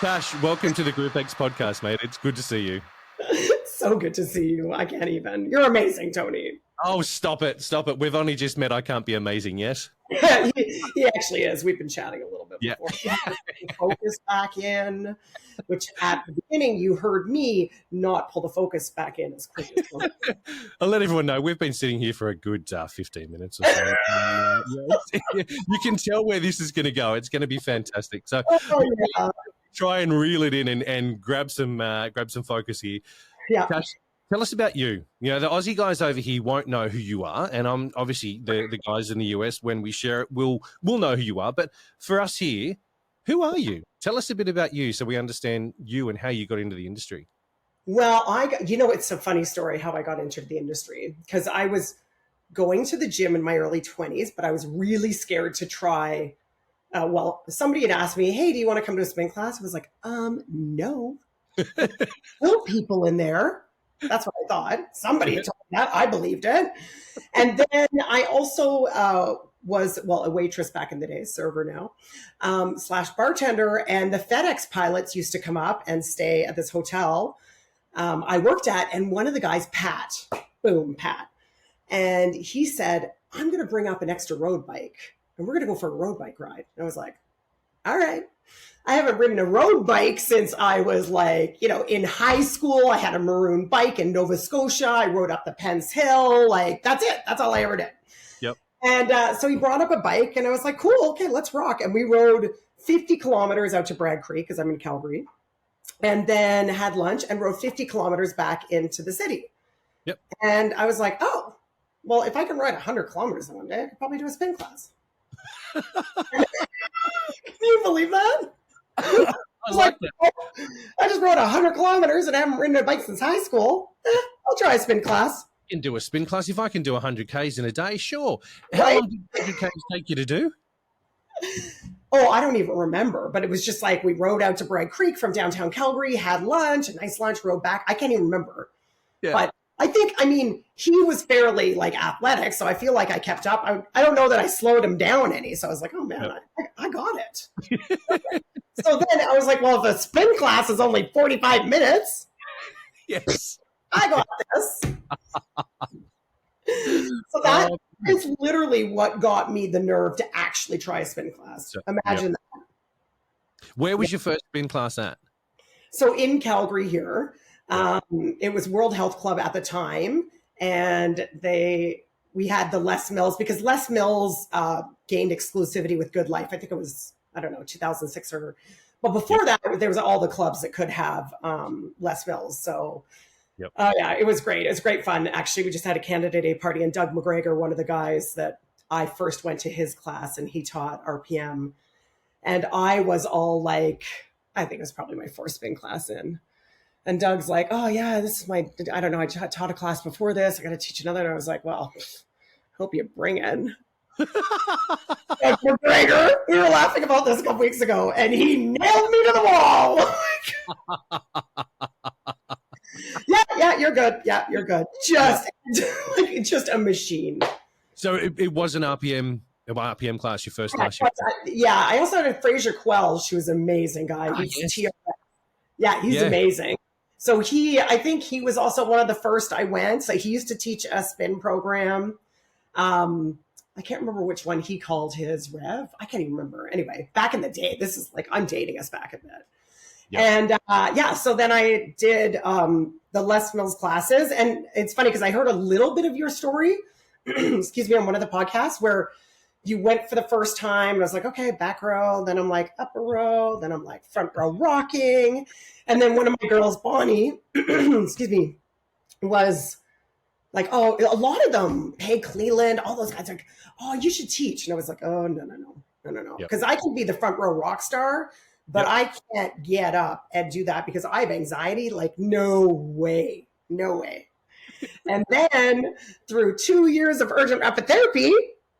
Tash, welcome to the GROUPEX Podcast, mate. It's good to see you. So good to see you. I can't even. You're amazing, Tony. Oh, stop it. Stop it. We've only just met. I can't be amazing, yes? he actually is. We've been chatting a little bit before. Yeah. Focus back in, which at the beginning you heard me not pull the focus back in as quick as possible. I'll let everyone know we've been sitting here for a good 15 minutes or so. You can tell where this is going to go. It's going to be fantastic. So try and reel it in and grab some focus here. Yeah. Tash, tell us about you. You know, the Aussie guys over here won't know who you are, and I'm obviously the guys in the US, when we share it, will know who you are. But for us here, who are you? Tell us a bit about you so we understand you and how you got into the industry. Well, it's a funny story how I got into the industry, because I was going to the gym in my early 20s, but I was really scared to try. Somebody had asked me, hey, do you want to come to a spin class? I was like, no. No people in there. That's what I thought. Somebody told me that. I believed it. And then I also was a waitress back in the day, server now, / bartender. And the FedEx pilots used to come up and stay at this hotel I worked at. And one of the guys, Pat, and he said, I'm going to bring up an extra road bike and we're going to go for a road bike ride. And I was like, all right. I haven't ridden a road bike since I was in high school. I had a maroon bike in Nova Scotia. I rode up the Penn's Hill. That's it. That's all I ever did. Yep. And so he brought up a bike and I was like, cool, okay, let's rock. And we rode 50 kilometers out to Bragg Creek because I'm in Calgary, and then had lunch and rode 50 kilometers back into the city. Yep. And I was like, oh, well, if I can ride 100 kilometers in one day, I could probably do a spin class. Can you believe that? I like that. I just rode 100 kilometers and I haven't ridden a bike since high school. I'll try a spin class. You can do a spin class. If I can do 100 Ks in a day, sure. How Right? long did 100 Ks take you to do? Oh, I don't even remember. But it was just we rode out to Bragg Creek from downtown Calgary, had lunch, a nice lunch, rode back. I can't even remember. Yeah. But he was fairly athletic, so I feel like I kept up. I don't know that I slowed him down any. So I was like, oh man, I got it. So then I was like, well, if a spin class is only 45 minutes, Yes. I got this. So that is literally what got me the nerve to actually try a spin class. Imagine that. Where was your first spin class at? So in Calgary here, it was World Health Club at the time, and we had the Les Mills, because Les Mills gained exclusivity with Good Life. I think it was, 2006 but before that, there was all the clubs that could have Les Mills. So it was great. It was great fun. Actually, we just had a candidate day party, and Doug McGregor, one of the guys that I first went to his class, and he taught RPM. And I was all I think it was probably my fourth spin class in. And Doug's like, oh yeah, this is I taught a class before this. I got to teach another. And I was like, well, hope you bring in. Doug McGregor, we were laughing about this a couple weeks ago, and he nailed me to the wall. Yeah, you're good. Yeah, you're good. Just a machine. So it was an RPM class, your first class. Yeah, I also had a Fraser Quells. She was an amazing guy. He's amazing. So I think he was also one of the first I went. So he used to teach a spin program. I can't remember which one he called his Rev. I can't even remember. Anyway, back in the day, this is I'm dating us back a bit. Yep. And so then I did the Les Mills classes. And it's funny because I heard a little bit of your story, excuse me, on one of the podcasts where you went for the first time. And I was like, okay, back row. Then I'm like upper row. Then I'm like front row rocking. And then one of my girls, Bonnie, excuse me, was like, oh, a lot of them, Peg Cleland, all those guys are like, oh, you should teach. And I was like, oh, no. Because I can be the front row rock star, but I can't get up and do that because I have anxiety. No way. And then through 2 years of urgent rapid therapy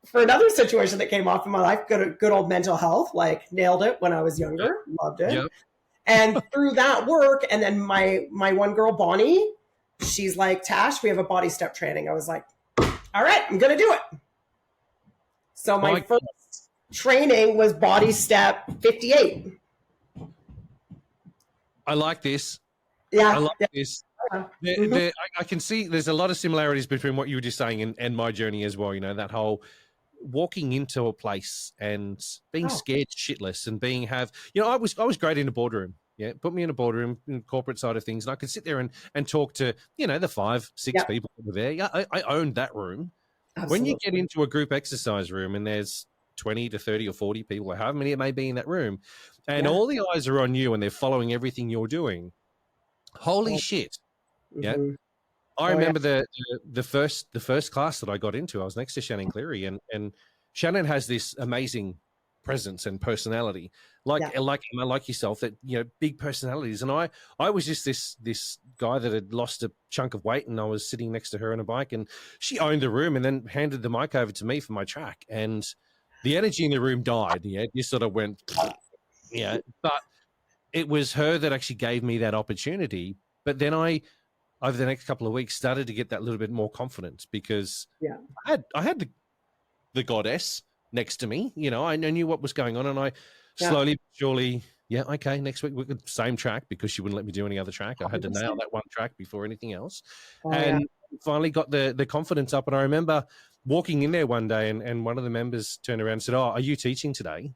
for another situation that came off in my life, good old mental health, nailed it when I was younger, loved it. Yep. And through that work, and then my one girl, Bonnie, she's like, Tash, we have a body step training. I was like, all right, I'm going to do it. So my first training was body step 58. I like this. Yeah. I like Yeah. this. Mhm. I can see there's a lot of similarities between what you were just saying and my journey as well. You know, that whole walking into a place and being Oh, scared shitless and I was great in a boardroom. Yeah, put me in a boardroom in the corporate side of things, and I could sit there and talk to, the 5-6 yeah, people that were there. Yeah, I owned that room. When you absolutely. get into a group exercise room and there's 20 to 30 or 40 people, or however many it may be in that room, and Yeah. all the eyes are on you and they're following everything you're doing, holy Oh, shit. Yeah. mhm. I Oh, yeah. remember the first class that I got into. I was next to Shannon Cleary, and Shannon has this amazing presence and personality, Yeah. like yourself, that big personalities. And I was just this guy that had lost a chunk of weight, and I was sitting next to her on a bike, and she owned the room, and then handed the mic over to me for my track, and the energy in the room died. Yeah, it just sort of went, yeah. But it was her that actually gave me that opportunity. But then over the next couple of weeks, started to get that little bit more confidence, because Yeah. I had the goddess next to me. I knew what was going on, and I Yeah. slowly, but surely, okay, next week we could same track, because she wouldn't let me do any other track. I had to nail 100%. that one track before anything else, Oh, yeah. and finally got the confidence up. And I remember walking in there one day, and one of the members turned around and said, "Oh, are you teaching today?"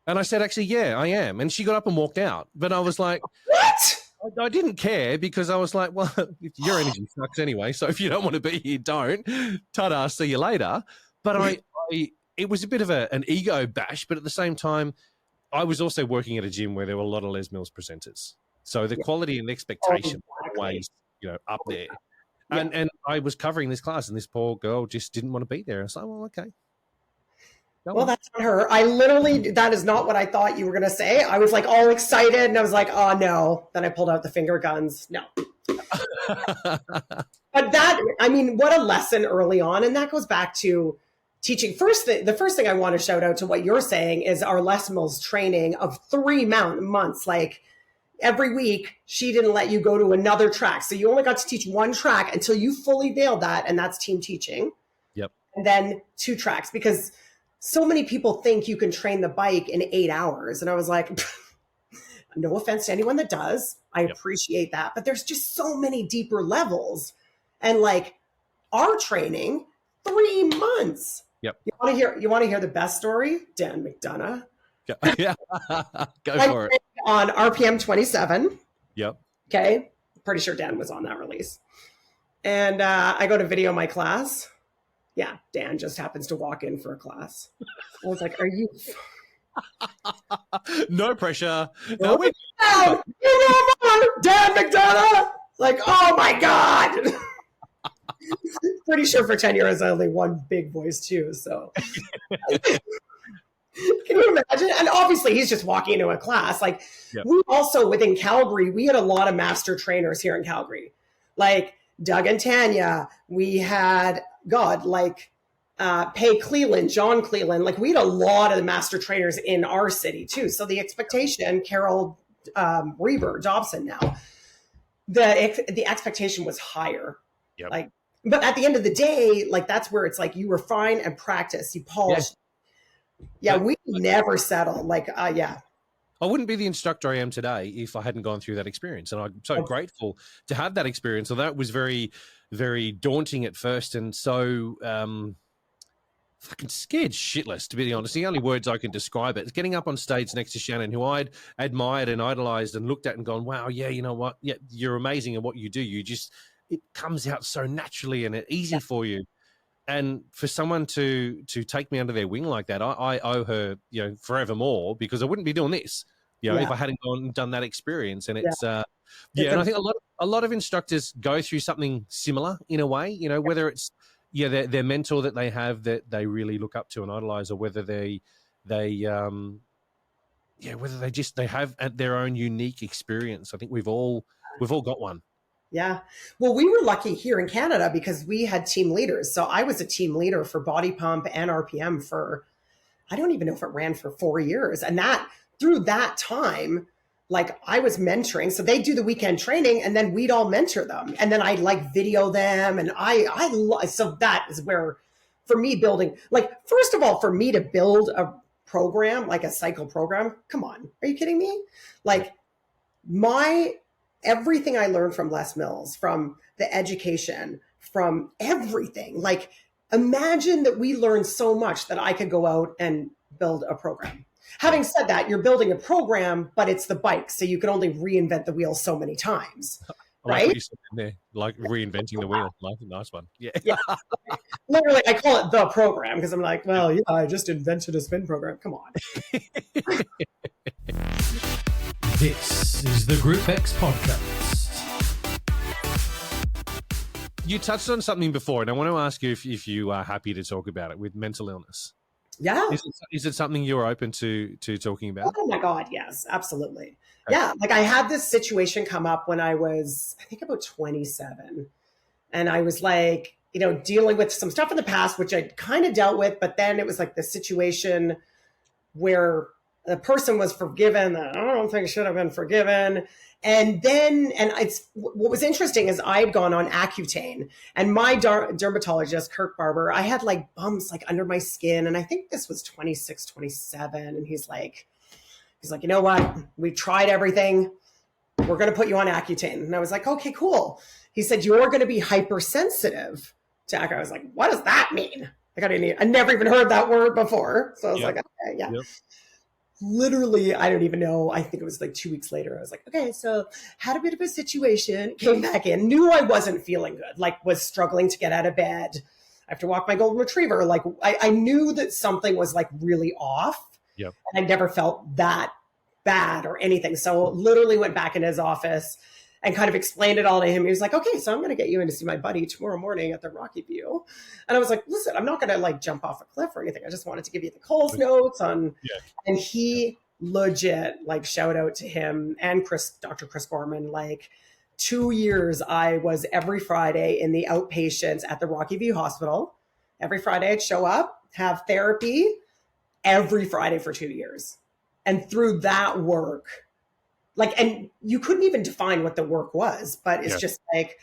And I said, "Actually, yeah, I am." And she got up and walked out. But I was like, What? I didn't care, because I was like, well, your energy sucks anyway. So if you don't want to be here, don't. Ta-da, see you later. But it was a bit of an ego bash. But at the same time, I was also working at a gym where there were a lot of Les Mills presenters. So the Yeah. quality and Oh, expectation were exactly. always, up there. Yeah. And I was covering this class, and this poor girl just didn't want to be there. I was like, well, okay. Well, that's on her. That is not what I thought you were going to say. I was like all excited, and I was like, oh no. Then I pulled out the finger guns. No. But what a lesson early on. And that goes back to teaching. The first thing I want to shout out to what you're saying is our Les Mills training of 3 months. Like every week, she didn't let you go to another track. So you only got to teach one track until you fully nailed that. And that's team teaching. Yep. And then 2 tracks, because so many people think you can train the bike in 8 hours. And I was like, no offense to anyone that does. I appreciate that. But there's just so many deeper levels. And like our training, 3 months. Yep. You want to hear the best story? Dan McDonough. Yeah. Go for it. On RPM 27. Yep. Okay. Pretty sure Dan was on that release. And I go to video my class. Yeah, Dan just happens to walk in for a class. I was like, are you... No pressure. No, you know more, Dan McDonough! Like, oh my God! Pretty sure for 10 years I only one big voice too, so... Can you imagine? And obviously he's just walking into a class. Like, we also, within Calgary, we had a lot of master trainers here in Calgary. Like, Doug and Tanya. We had... Pay Cleland, John Cleland. Like, we had a lot of the master trainers in our city too. So the expectation, Carol Reber Dobson now, the expectation was higher. Yep. Like, but at the end of the day, like that's where it's like you refine and practice, you polish. Yeah, we never settle. Like, I wouldn't be the instructor I am today if I hadn't gone through that experience. And I'm so grateful to have that experience. So that was very, very daunting at first. And so fucking scared shitless, to be honest. The only words I can describe it is getting up on stage next to Shannon, who I'd admired and idolized and looked at and gone, wow, yeah, you know what? Yeah, you're amazing at what you do. It comes out so naturally and easy for you. And for someone to take me under their wing like that, I owe her, forevermore, because I wouldn't be doing this, if I hadn't gone and done that experience. And it's, and I think a lot of instructors go through something similar in a way, whether it's, their mentor that they have that they really look up to and idolize, or whether they have their own unique experience. I think we've all got one. Yeah. Well, we were lucky here in Canada because we had team leaders. So I was a team leader for Body Pump and RPM for, I don't even know if it ran for 4 years. And through that time, like I was mentoring. So they do the weekend training and then we'd all mentor them. And then I like video them. And so that is where, for me building, like, first of all, for me to build program, like a cycle program. Come on. Are you kidding me? Like everything I learned from Les Mills, from the education, from everything, like imagine that we learned so much that I could go out and build a program. Having said that, you're building a program, but it's the bike. So you can only reinvent the wheel so many times. Like right? you said in there, like reinventing the wheel. Like, nice one. Yeah. Literally, I call it the program because I'm like, well, yeah, I just invented a spin program. Come on. This is the GROUPEX Podcast. You touched on something before, and I want to ask you if you are happy to talk about it with mental illness. Yeah. Is it something you're open to talking about? Oh my God, yes, absolutely. Okay. Yeah, like I had this situation come up when I was, I think about 27. And I was like, dealing with some stuff in the past, which I kind of dealt with, but then it was like the situation where the person was forgiven that I don't think should have been forgiven. And what was interesting is I had gone on Accutane, and my dermatologist, Kirk Barber, I had like bumps like under my skin. And I think this was 26, 27. And he's like, you know what? We tried everything. We're going to put you on Accutane. And I was like, okay, cool. He said, you're going to be hypersensitive to Accutane. I was like, what does that mean? Like, I never even heard that word before. So I was like, okay, yeah. Yep. Literally, I don't even know. I think it was like 2 weeks later. I was like, okay, so had a bit of a situation, came back in, knew I wasn't feeling good, like was struggling to get out of bed. I have to walk my golden retriever. Like I knew that something was like really off. Yep. And I never felt that bad or anything. So literally went back in his office and kind of explained it all to him. He was like, okay, so I'm going to get you in to see my buddy tomorrow morning at the Rocky View. And I was like, listen, I'm not going to like jump off a cliff or anything. I just wanted to give you the Coles notes on, and he legit, like, shout out to him and Dr. Chris Gorman, like 2 years, I was every Friday in the outpatients at the Rocky View Hospital. Every Friday I'd show up, have therapy every Friday for 2 years. And through that work, and you couldn't even define what the work was, but it's just like,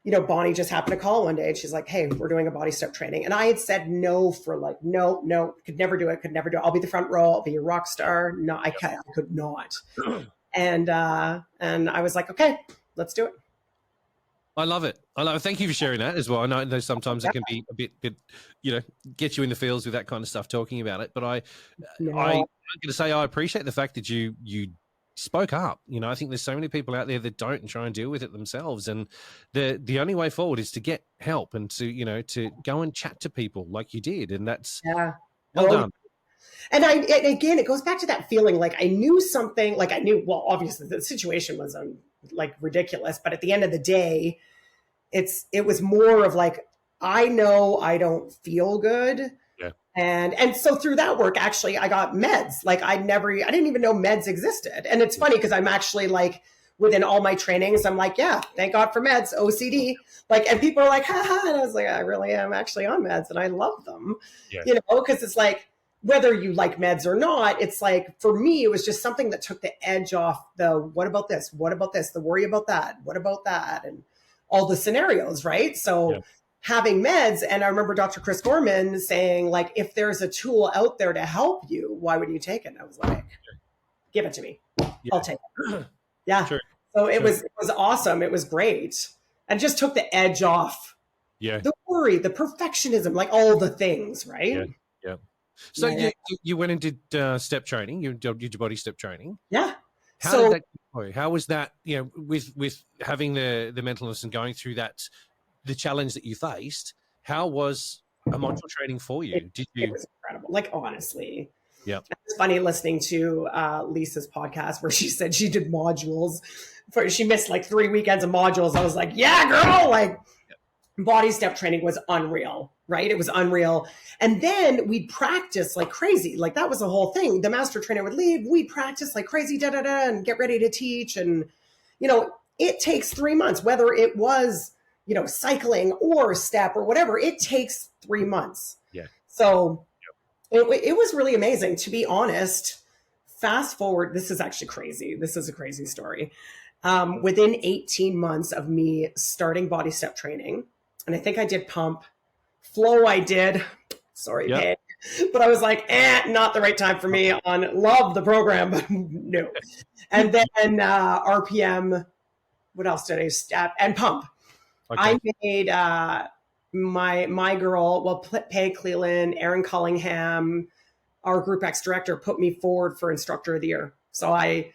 Bonnie just happened to call one day and she's like, hey, we're doing a body step training. And I had said no for like, no, could never do it. I'll be the front row. I'll be your rock star. No, I could not. And I was like, okay, let's do it. I love it. Thank you for sharing that as well. I know sometimes it can be a bit, get you in the fields with that kind of stuff, talking about it. But I'm going to say I appreciate the fact that you spoke up. I think there's so many people out there that don't and try and deal with it themselves. And the only way forward is to get help and to go and chat to people like you did. And that's well done. And again, it goes back to that feeling like I knew something, like I knew, well, obviously the situation was like ridiculous, but at the end of the day, it was more of like, I know I don't feel good. Yeah. And so through that work, actually, I got meds. Like I didn't even know meds existed. And it's funny because I'm actually like, within all my trainings, I'm like, yeah, thank God for meds, OCD. Like, and people are like, haha. And I was like, I really am actually on meds and I love them, because it's like, whether you like meds or not, it's like, for me, it was just something that took the edge off the, what about this? What about this? The worry about that? What about that? And all the scenarios, right? So having meds, and I remember Dr. Chris Gorman saying, like, if there's a tool out there to help you, why wouldn't you take it? And I was like, give it to me. I'll take it. Yeah. Sure. So it was awesome. It was great. And just took the edge off. Yeah. The worry, the perfectionism, like all the things, right? Yeah. So you went and did step training. You did your body step training. Yeah. How did that go? How was that, with having the mental illness and going through that, the challenge that you faced? How was a module training for you? It was incredible. Like, honestly. Yeah. It's funny listening to Lisa's podcast where she said she did modules. She missed like 3 weekends of modules. I was like, yeah, girl, like body step training was unreal, right? It was unreal. And then we'd practice like crazy. Like that was the whole thing. The master trainer would leave. We'd practice like crazy, and get ready to teach. And, it takes 3 months, whether it was, cycling or step or whatever, it takes 3 months. Yeah. So it was really amazing, to be honest. Fast forward, this is actually crazy. This is a crazy story. Within 18 months of me starting body step training, and I think I did pump, flow I did, sorry, babe. But I was like, not the right time for me. Love the program, but no. And then RPM, what else did I step? And pump. Okay. I made my girl, well, Peg Cleland, Aaron Cullingham, our GROUPEX director, put me forward for Instructor of the Year. So I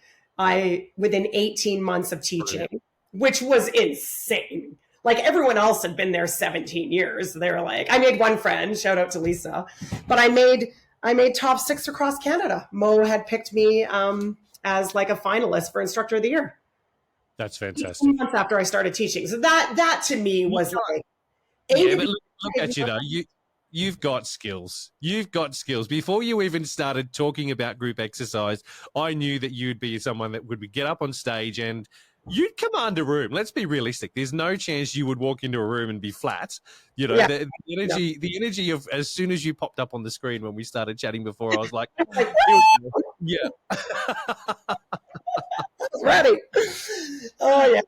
within 18 months of teaching, which was insane. Like everyone else had been there 17 years. They were like, I made one friend, shout out to Lisa, but I made top 6 across Canada. Mo had picked me as like a finalist for Instructor of the Year. That's fantastic. 18 months after I started teaching. So that to me was like, yeah, but look at you though. You've got skills. You've got skills. Before you even started talking about group exercise, I knew that you'd be someone that would get up on stage and you'd command a room. Let's be realistic. There's no chance you would walk into a room and be flat. You know, the energy of as soon as you popped up on the screen when we started chatting before, I was like, yeah. Ready. Oh yeah.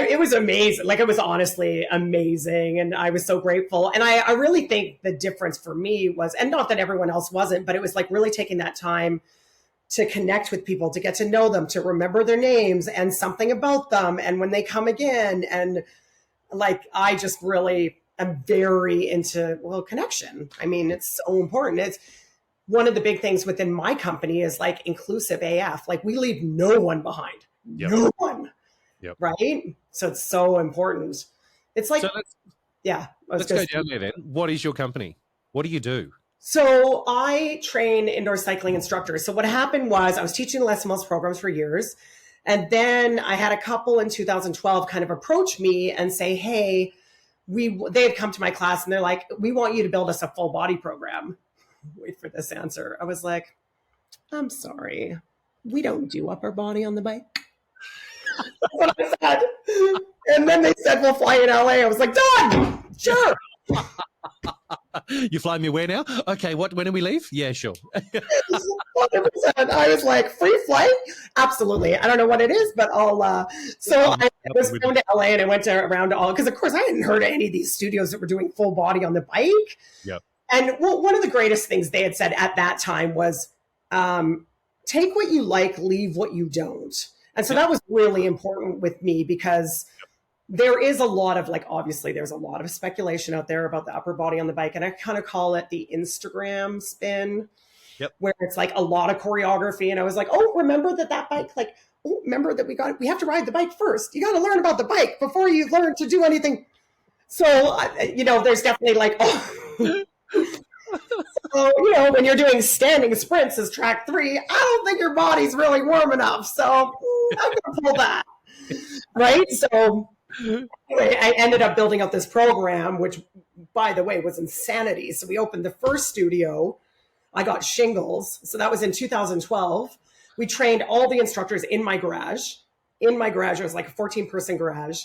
It was amazing. Like it was honestly amazing. And I was so grateful. And I really think the difference for me was, and not that everyone else wasn't, but it was like really taking that time to connect with people, to get to know them, to remember their names and something about them. And when they come again, and like, I just really am very into, connection. I mean, it's so important. It's one of the big things within my company is like inclusive AF. Like we leave no one behind, no one. Yep. Right. So it's so important. It's like, let's go down there then. What is your company? What do you do? So I train indoor cycling instructors. So what happened was I was teaching Les Mills programs for years. And then I had a couple in 2012 kind of approach me and say, hey, they had come to my class and they're like, we want you to build us a full body program. Wait for this answer. I was like, I'm sorry. We don't do upper body on the bike. That's what I said. And then they said, we'll fly in LA. I was like, done. Sure. You fly me where now? Okay, when do we leave? Yeah, sure. 100%. I was like, free flight? Absolutely. I don't know what it is, but I'll I was going to LA and I went around all, because of course I hadn't heard of any of these studios that were doing full body on the bike. Yep. And one of the greatest things they had said at that time was, take what you like, leave what you don't. And so that was really important with me because there is a lot of obviously there's a lot of speculation out there about the upper body on the bike. And I kind of call it the Instagram spin, where it's like a lot of choreography. And I was like, oh, remember that bike, remember that we have to ride the bike first. You got to learn about the bike before you learn to do anything. So, there's definitely so, when you're doing standing sprints as track 3, I don't think your body's really warm enough. So I'm going to pull that. Right. So anyway, I ended up building up this program, which, by the way, was insanity. So we opened the first studio. I got shingles. So that was in 2012. We trained all the instructors in my garage. It was like a 14-person garage.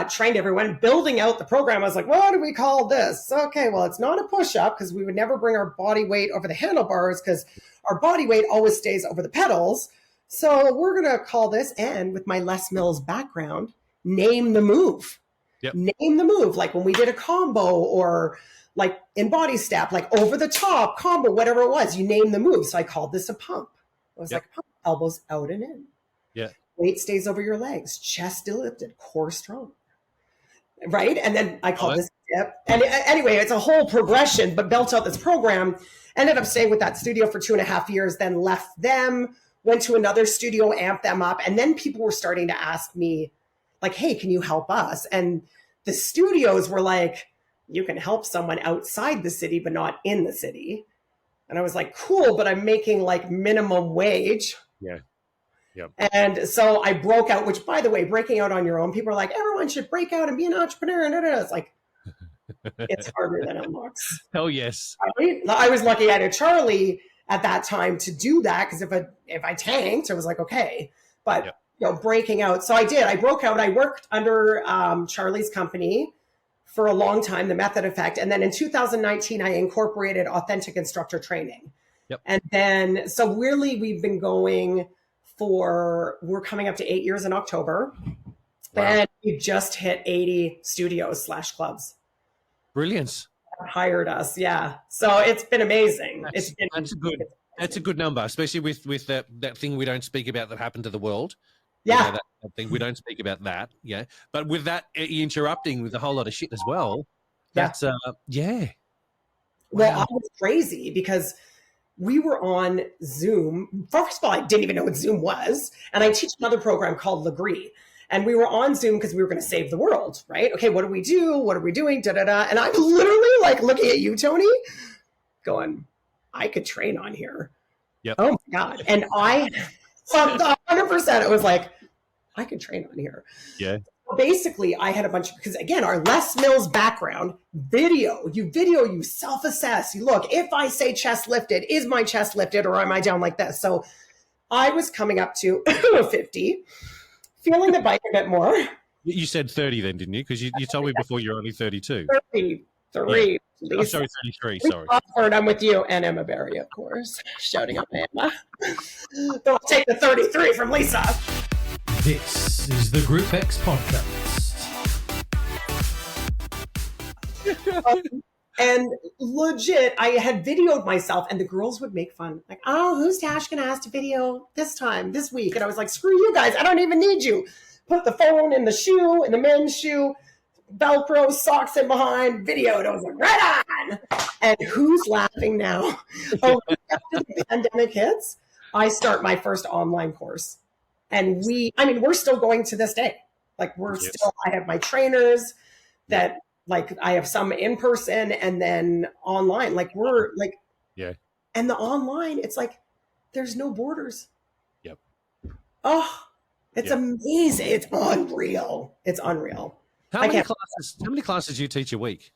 Trained everyone, building out the program. I was like, what do we call this? Okay, well, it's not a push-up because we would never bring our body weight over the handlebars because our body weight always stays over the pedals. So we're going to call this, and with my Les Mills background, name the move. Yep. Name the move. Like when we did a combo or like in body step, like over the top combo, whatever it was, you name the move. So I called this a pump. It was like a pump, elbows out and in. Yeah. Weight stays over your legs, chest still lifted, core strong. Right? And then I called this dip. And anyway, it's a whole progression, but built out this program. Ended up staying with that studio for 2.5 years, then left them, went to another studio, amped them up. And then people were starting to ask me, like, hey, can you help us? And the studios were like, you can help someone outside the city, but not in the city. And I was like, cool, but I'm making like minimum wage. Yeah. Yep. And so I broke out, which, by the way, breaking out on your own, people are like, everyone should break out and be an entrepreneur. And it's like, it's harder than it looks. Hell yes. Right? I was lucky I had Charlie at that time to do that, because if I tanked, I was like, okay. But breaking out. So I did. I broke out. I worked under Charlie's company for a long time, the Method Effect. And then in 2019, I incorporated Authentic Instructor Training. Yep. And then, so really we've been going we're coming up to 8 years in October. Wow. And we just hit 80 studios / clubs. Brilliant. hired us. Yeah. So it's been amazing. That's a good number, especially with that thing we don't speak about that happened to the world. Yeah. That thing we don't speak about that. Yeah. But with that interrupting with a whole lot of shit as well. Yeah. That's yeah. Well, Wow. I was crazy because we were on Zoom. First of all, I didn't even know what Zoom was. And I teach another program called Legree. And we were on Zoom because we were going to save the world, right? Okay, what do we do? What are we doing? Da, da, da. And I'm literally like looking at you, Tony, going, I could train on here. Yep. Oh my God. And I, 100%, it was like, I could train on here. Yeah. Basically, I had a bunch of, because again, our Les Mills background, you self-assess, you look, if I say chest lifted, is my chest lifted or am I down like this? So I was coming up to 50, feeling the bike a bit more. You said 30 then, didn't you? Because you told me before you're only 32. 33. Yeah. I'm sorry, 33, sorry. I'm with you and Emma Berry, of course, shouting out Emma. Don't take the 33 from Lisa. This is the GROUPEX Podcast. And legit, I had videoed myself and the girls would make fun. Like, oh, who's Tash going to ask to video this week? And I was like, screw you guys. I don't even need you. Put the phone in the shoe, in the men's shoe, Velcro, socks in behind, video. And I was like, right on. And who's laughing now? Oh, after the pandemic hits, I start my first online course. And we're still going to this day. Like I have my trainers that like I have some in person and then online. Like and the online, it's like, there's no borders. Yep. Oh, it's amazing. It's unreal. It's unreal. How many classes do you teach a week?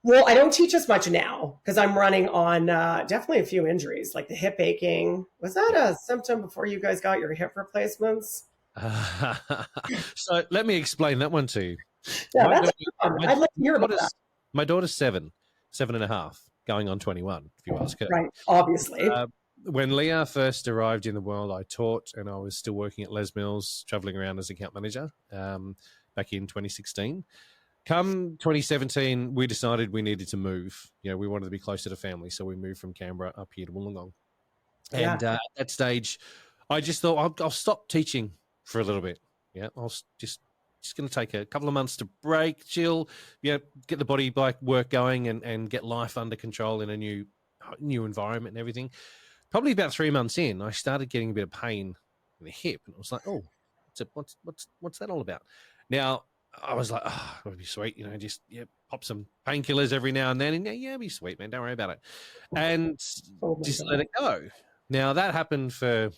Well, I don't teach as much now because I'm running on definitely a few injuries, like the hip aching. Was that a symptom before you guys got your hip replacements? So let me explain that one to you. Yeah, that's fun. I'd like to hear about that. My daughter's 7.5, going on 21, if you ask her. Right, obviously. When Leah first arrived in the world, I taught, and I was still working at Les Mills, traveling around as account manager back in 2016. Come 2017, we decided we needed to move. We wanted to be closer to family, so we moved from Canberra up here to Wollongong. And at that stage, I just thought I'll stop teaching for a little bit. Yeah, I'll just going to take a couple of months to break, chill, get the body work going, and get life under control in a new environment and everything. Probably about 3 months in, I started getting a bit of pain in the hip, and I was like, "Oh, what's that all about?" Now, I was like, oh, it would be sweet, just pop some painkillers every now and then. And it'd be sweet, man. Don't worry about it. And just let it go. Now that happened so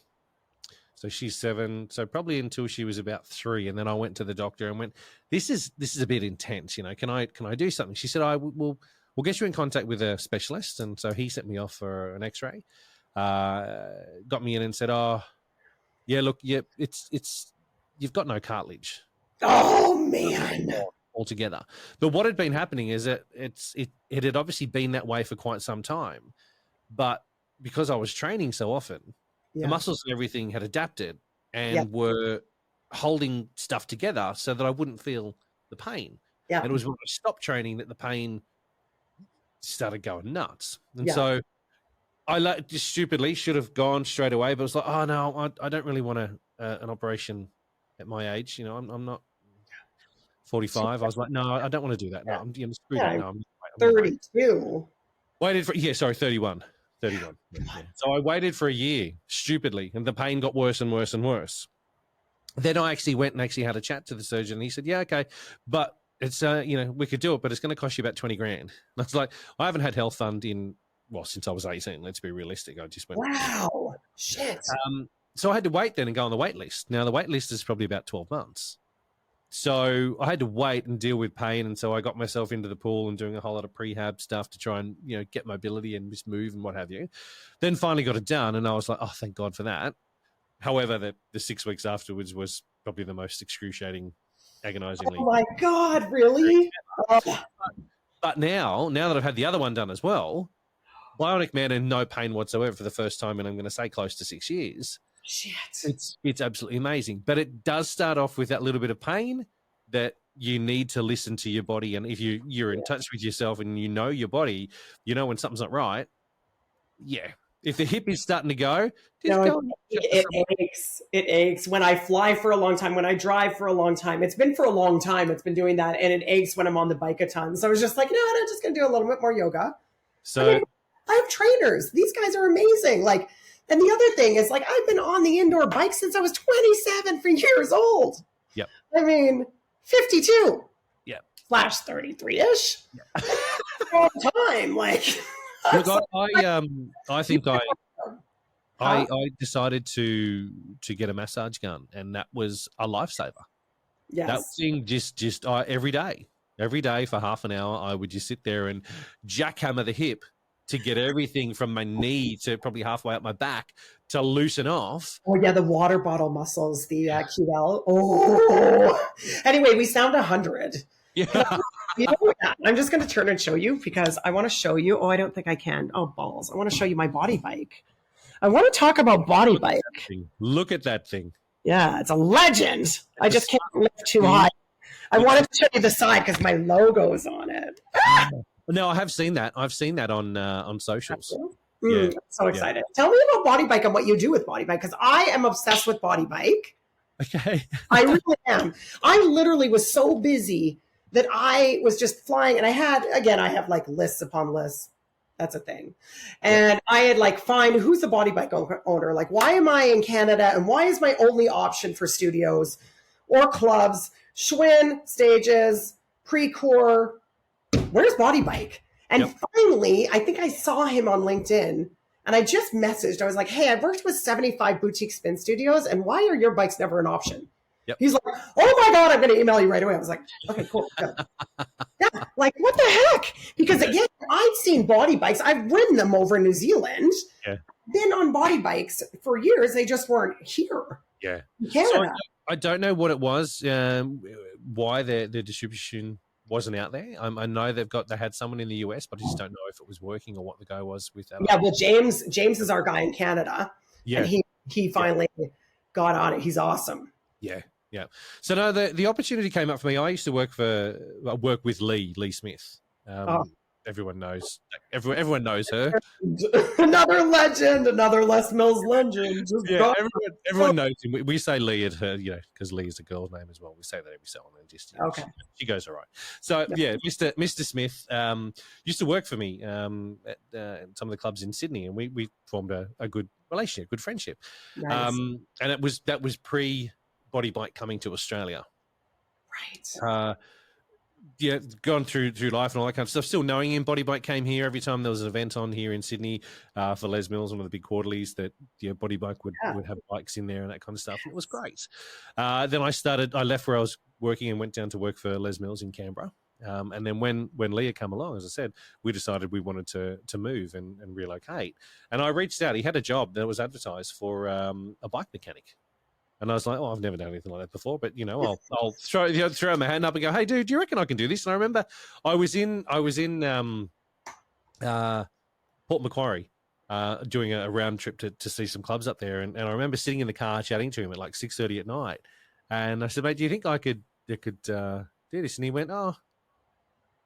she's 7. So probably until she was about 3. And then I went to the doctor and went, this is a bit intense. Can I do something? She said, we'll get you in contact with a specialist. And so he sent me off for an x-ray, got me in and said, it's you've got no cartilage. Oh man! Altogether, but what had been happening is that it had obviously been that way for quite some time, but because I was training so often, the muscles and everything had adapted and were holding stuff together so that I wouldn't feel the pain. Yeah, and it was when I stopped training that the pain started going nuts, and so I just stupidly should have gone straight away, but I was like, oh no, I don't really want an operation at my age. I'm not 45. I was like, no, I don't want to do that. No, I'm screwed up. No, I'm 32. Waited for 31. 31. Yeah. So I waited for a year, stupidly, and the pain got worse and worse and worse. Then I actually went and had a chat to the surgeon, and he said, yeah, okay, but it's we could do it, but it's going to cost you about 20 grand. And I was like, I haven't had health fund since I was 18. Let's be realistic. I just went, wow, shit. So I had to wait then and go on the wait list. Now the wait list is probably about 12 months. So I had to wait and deal with pain. And so I got myself into the pool and doing a whole lot of prehab stuff to try and, get mobility and just move and what have you. Then finally got it done. And I was like, oh, thank God for that. However, the 6 weeks afterwards was probably the most excruciating, agonizingly. Oh my God, really? But now that I've had the other one done as well, Bionic Man and no pain whatsoever for the first time, and I'm going to say close to 6 years. Shit. It's absolutely amazing. But it does start off with that little bit of pain that you need to listen to your body. And if you're in touch with yourself and you know your body, you know when something's not right. Yeah. If the hip is starting to go, just No, go. it aches. It aches when I fly for a long time, when I drive for a long time. It's been for a long time. It's been doing that. And it aches when I'm on the bike a ton. So I was just like, no, I'm just going to do a little bit more yoga. So I have trainers. These guys are amazing. Like, and the other thing is, like, I've been on the indoor bike since I was 27 for years old. Yep. I mean, 52. Yep. Slash 33-ish. Yep. All the time. Like, look, I think I decided to get a massage gun, and that was a lifesaver. Yes. That thing just every day for half an hour, I would just sit there and jackhammer the hip to get everything from my knee to probably halfway up my back to loosen off. Oh, yeah, the water bottle muscles, the QL. Oh, anyway, we sound 100. Yeah. You know what? I'm just going to turn and show you because I want to show you. Oh, I don't think I can. Oh, balls. I want to show you my body bike. I want to talk about body bike. Look at that thing. Yeah, it's a legend. I just can't lift too high. I wanted to show you the side because my logo's on it. No, I have seen that. I've seen that on socials. Yeah. I'm so excited. Tell me about body bike and what you do with body bike because I am obsessed with body bike. Okay. I really am. I literally was so busy that I was just flying and I have like lists upon lists. That's a thing. And I had like, find who's the body bike owner? Like, why am I in Canada? And why is my only option for studios or clubs, Schwinn, Stages, Precor, where's body bike? And finally, I think I saw him on LinkedIn and I just messaged. I was like, hey, I've worked with 75 boutique spin studios. And why are your bikes never an option? Yep. He's like, oh my God, I'm going to email you right away. I was like, okay, cool. Yeah, like what the heck? Because again, I've seen body bikes. I've ridden them over in New Zealand. Yeah. Been on body bikes for years. They just weren't here. Yeah. In Canada. So I don't know what it was, why the distribution wasn't out there. I know they had someone in the US, but I just don't know if it was working or what the go was with that. Yeah, well, James is our guy in Canada. Yeah. And he finally got on it. He's awesome. Yeah. Yeah. So no, the opportunity came up for me. I used to work with Lee Smith. Everyone knows. Everyone knows her. Another legend, another Les Mills legend. Everyone knows him. We say Lee at her, because Lee is a girl's name as well. We say that every so often. Just okay. She goes all right. So Mr. Smith used to work for me at some of the clubs in Sydney, and we formed a good relationship, good friendship. Nice. And that was pre body bike coming to Australia. Right. Gone through life and all that kind of stuff. Still knowing him, body bike came here every time there was an event on here in Sydney for Les Mills, one of the big quarterlies that body bike would have bikes in there and that kind of stuff. And it was great. Then I left where I was working and went down to work for Les Mills in Canberra. And then when Leah came along, as I said, we decided we wanted to move and relocate. And I reached out. He had a job that was advertised for a bike mechanic. And I was like, I've never done anything like that before, but I'll throw my hand up and go, hey, dude, do you reckon I can do this? And I remember I was in Port Macquarie doing a round trip to see some clubs up there, and I remember sitting in the car chatting to him at like 6:30 at night, and I said, mate, do you think I could do this? And he went,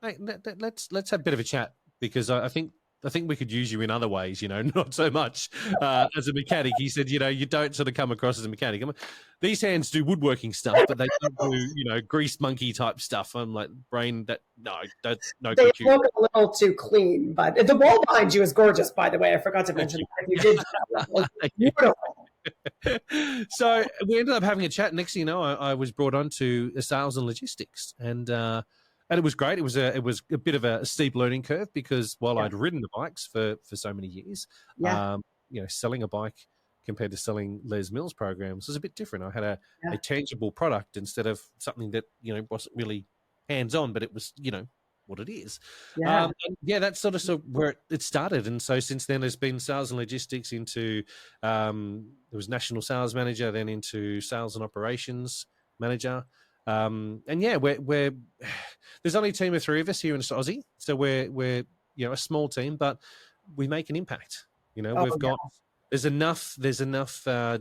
mate, let's have a bit of a chat because I think we could use you in other ways, not so much as a mechanic. He said, you don't sort of come across as a mechanic. These hands do woodworking stuff, but they don't do, grease monkey type stuff. I'm like, brain, no. They look a little too clean, but the wall behind you is gorgeous, by the way. I forgot to mention that. You did. Beautiful. So we ended up having a chat. Next thing you know, I was brought on to sales and logistics, and it was great. It was a bit of a steep learning curve because while I'd ridden the bikes for so many years, selling a bike compared to selling Les Mills programs was a bit different. I had a tangible product instead of something that wasn't really hands-on, but it was what it is. That's sort of where it started. And so since then, there's been sales and logistics into there was national sales manager, then into sales and operations manager. We're there's only a team of 3 of us here in Aussie, so we're a small team, but we make an impact. There's enough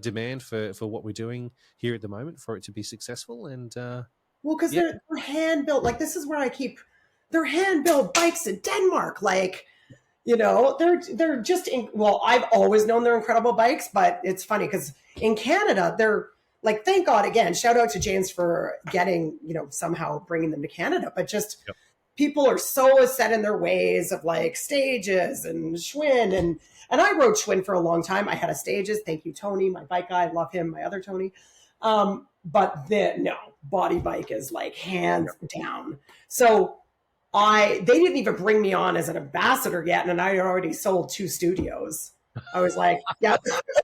demand for what we're doing here at the moment for it to be successful, and Well, because they're hand built. Like, this is where they're hand built bikes in Denmark. Like, they're just, I've always known they're incredible bikes, but it's funny because in Canada, they're like, thank God, again, shout out to James for getting, somehow bringing them to Canada, but just people are so set in their ways of like stages and Schwinn. And I rode Schwinn for a long time. I had a stages. Thank you, Tony, my bike guy. I love him, my other Tony. But body bike is like hands down. So they didn't even bring me on as an ambassador yet. And I had already sold 2 studios. I was like, yeah,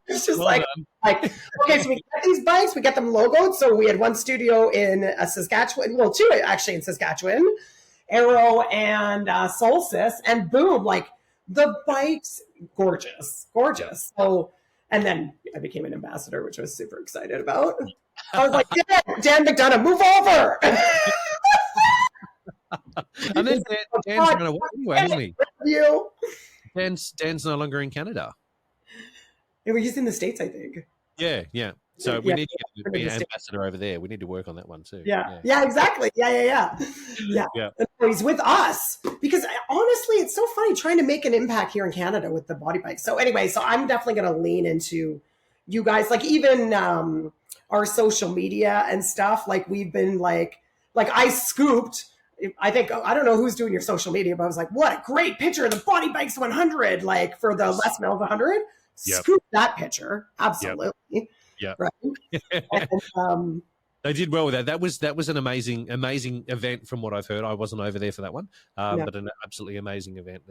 it's just okay, so we get these bikes, we get them logoed. So we had 1 studio in Saskatchewan, well, 2 actually in Saskatchewan, Arrow and Solstice, and boom, like the bikes, gorgeous. So, and then I became an ambassador, which I was super excited about. I was like, Dan McDonough, move over. And then Dan's run away anyway, hasn't he? Dan's no longer in Canada. He's in the States, I think. Yeah. So we need to get an ambassador over there. We need to work on that one too. Yeah, exactly. Yeah. He's with us because honestly, it's so funny trying to make an impact here in Canada with the body bike. So anyway, I'm definitely going to lean into you guys, like even our social media and stuff. Like we've been like I scooped. I don't know who's doing your social media, but I was like, what a great picture of the Body Bikes 100, like for the Les Mills 100. Scoop that picture. Absolutely. Yeah. Right. And, they did well with that. That was an amazing event from what I've heard. I wasn't over there for that one, but an absolutely amazing event.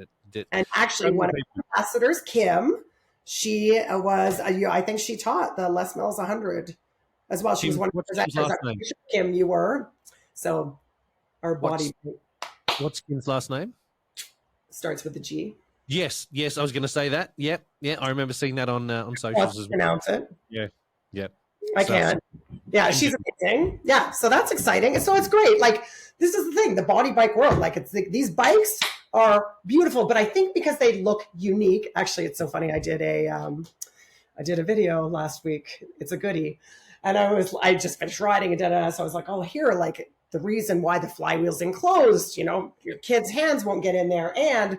And actually, one of the ambassadors, Kim, she was, I think she taught the Les Mills 100 as well. She was one of the presenters. Kim, you were. So our body. What's Kim's last name? Starts with a G. Yes. I was going to say that. Yeah. I remember seeing that on socials as well. Pronounce it. Yeah. I can. Yeah, she's amazing. Yeah, so that's exciting. So it's great. Like, this is the thing, the body bike world. Like, these bikes are beautiful, but I think because they look unique. Actually, it's so funny. I did a video last week. It's a goodie, and I just finished riding and so I was like, oh, here, like the reason why the flywheel's enclosed. Your kids' hands won't get in there, and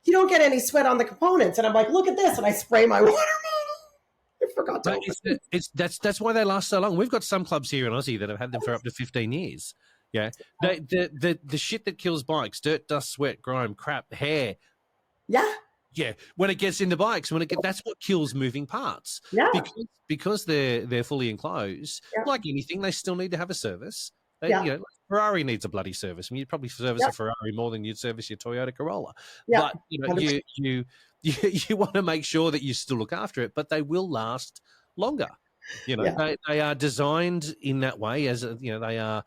you don't get any sweat on the components. And I'm like, look at this, and I spray my water bottle. I forgot to. That's why they last so long. We've got some clubs here in Aussie that have had them for up to 15 years. Yeah, the shit that kills bikes: dirt, dust, sweat, grime, crap, hair. Yeah. When it gets into bikes, that's what kills moving parts. Yeah, because they're fully enclosed. Yeah. Like anything, they still need to have a service. Ferrari needs a bloody service. I mean, you'd probably service a Ferrari more than you'd service your Toyota Corolla. Yeah. But you want to make sure that you still look after it, but they will last longer. They are designed in that way as they are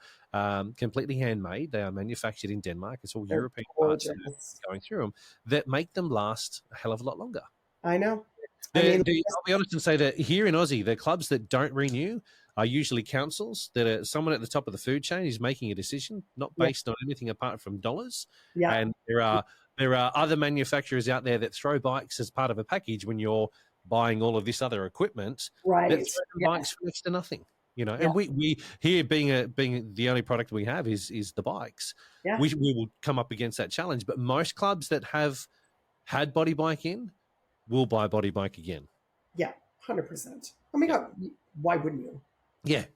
completely handmade. They are manufactured in Denmark. It's all European parts going through them that make them last a hell of a lot longer. I know. I'll be honest and say that here in Aussie, the clubs that don't renew are usually councils that are someone at the top of the food chain is making a decision, not based on anything apart from dollars. Yeah. And there are other manufacturers out there that throw bikes as part of a package when you're buying all of this other equipment. Right. That throw bikes for next to nothing. And we here being the only product we have is the bikes. Yeah. We will come up against that challenge. But most clubs that have had body bike in will buy body bike again. Yeah, 100%. Oh my God, why wouldn't you? Yeah.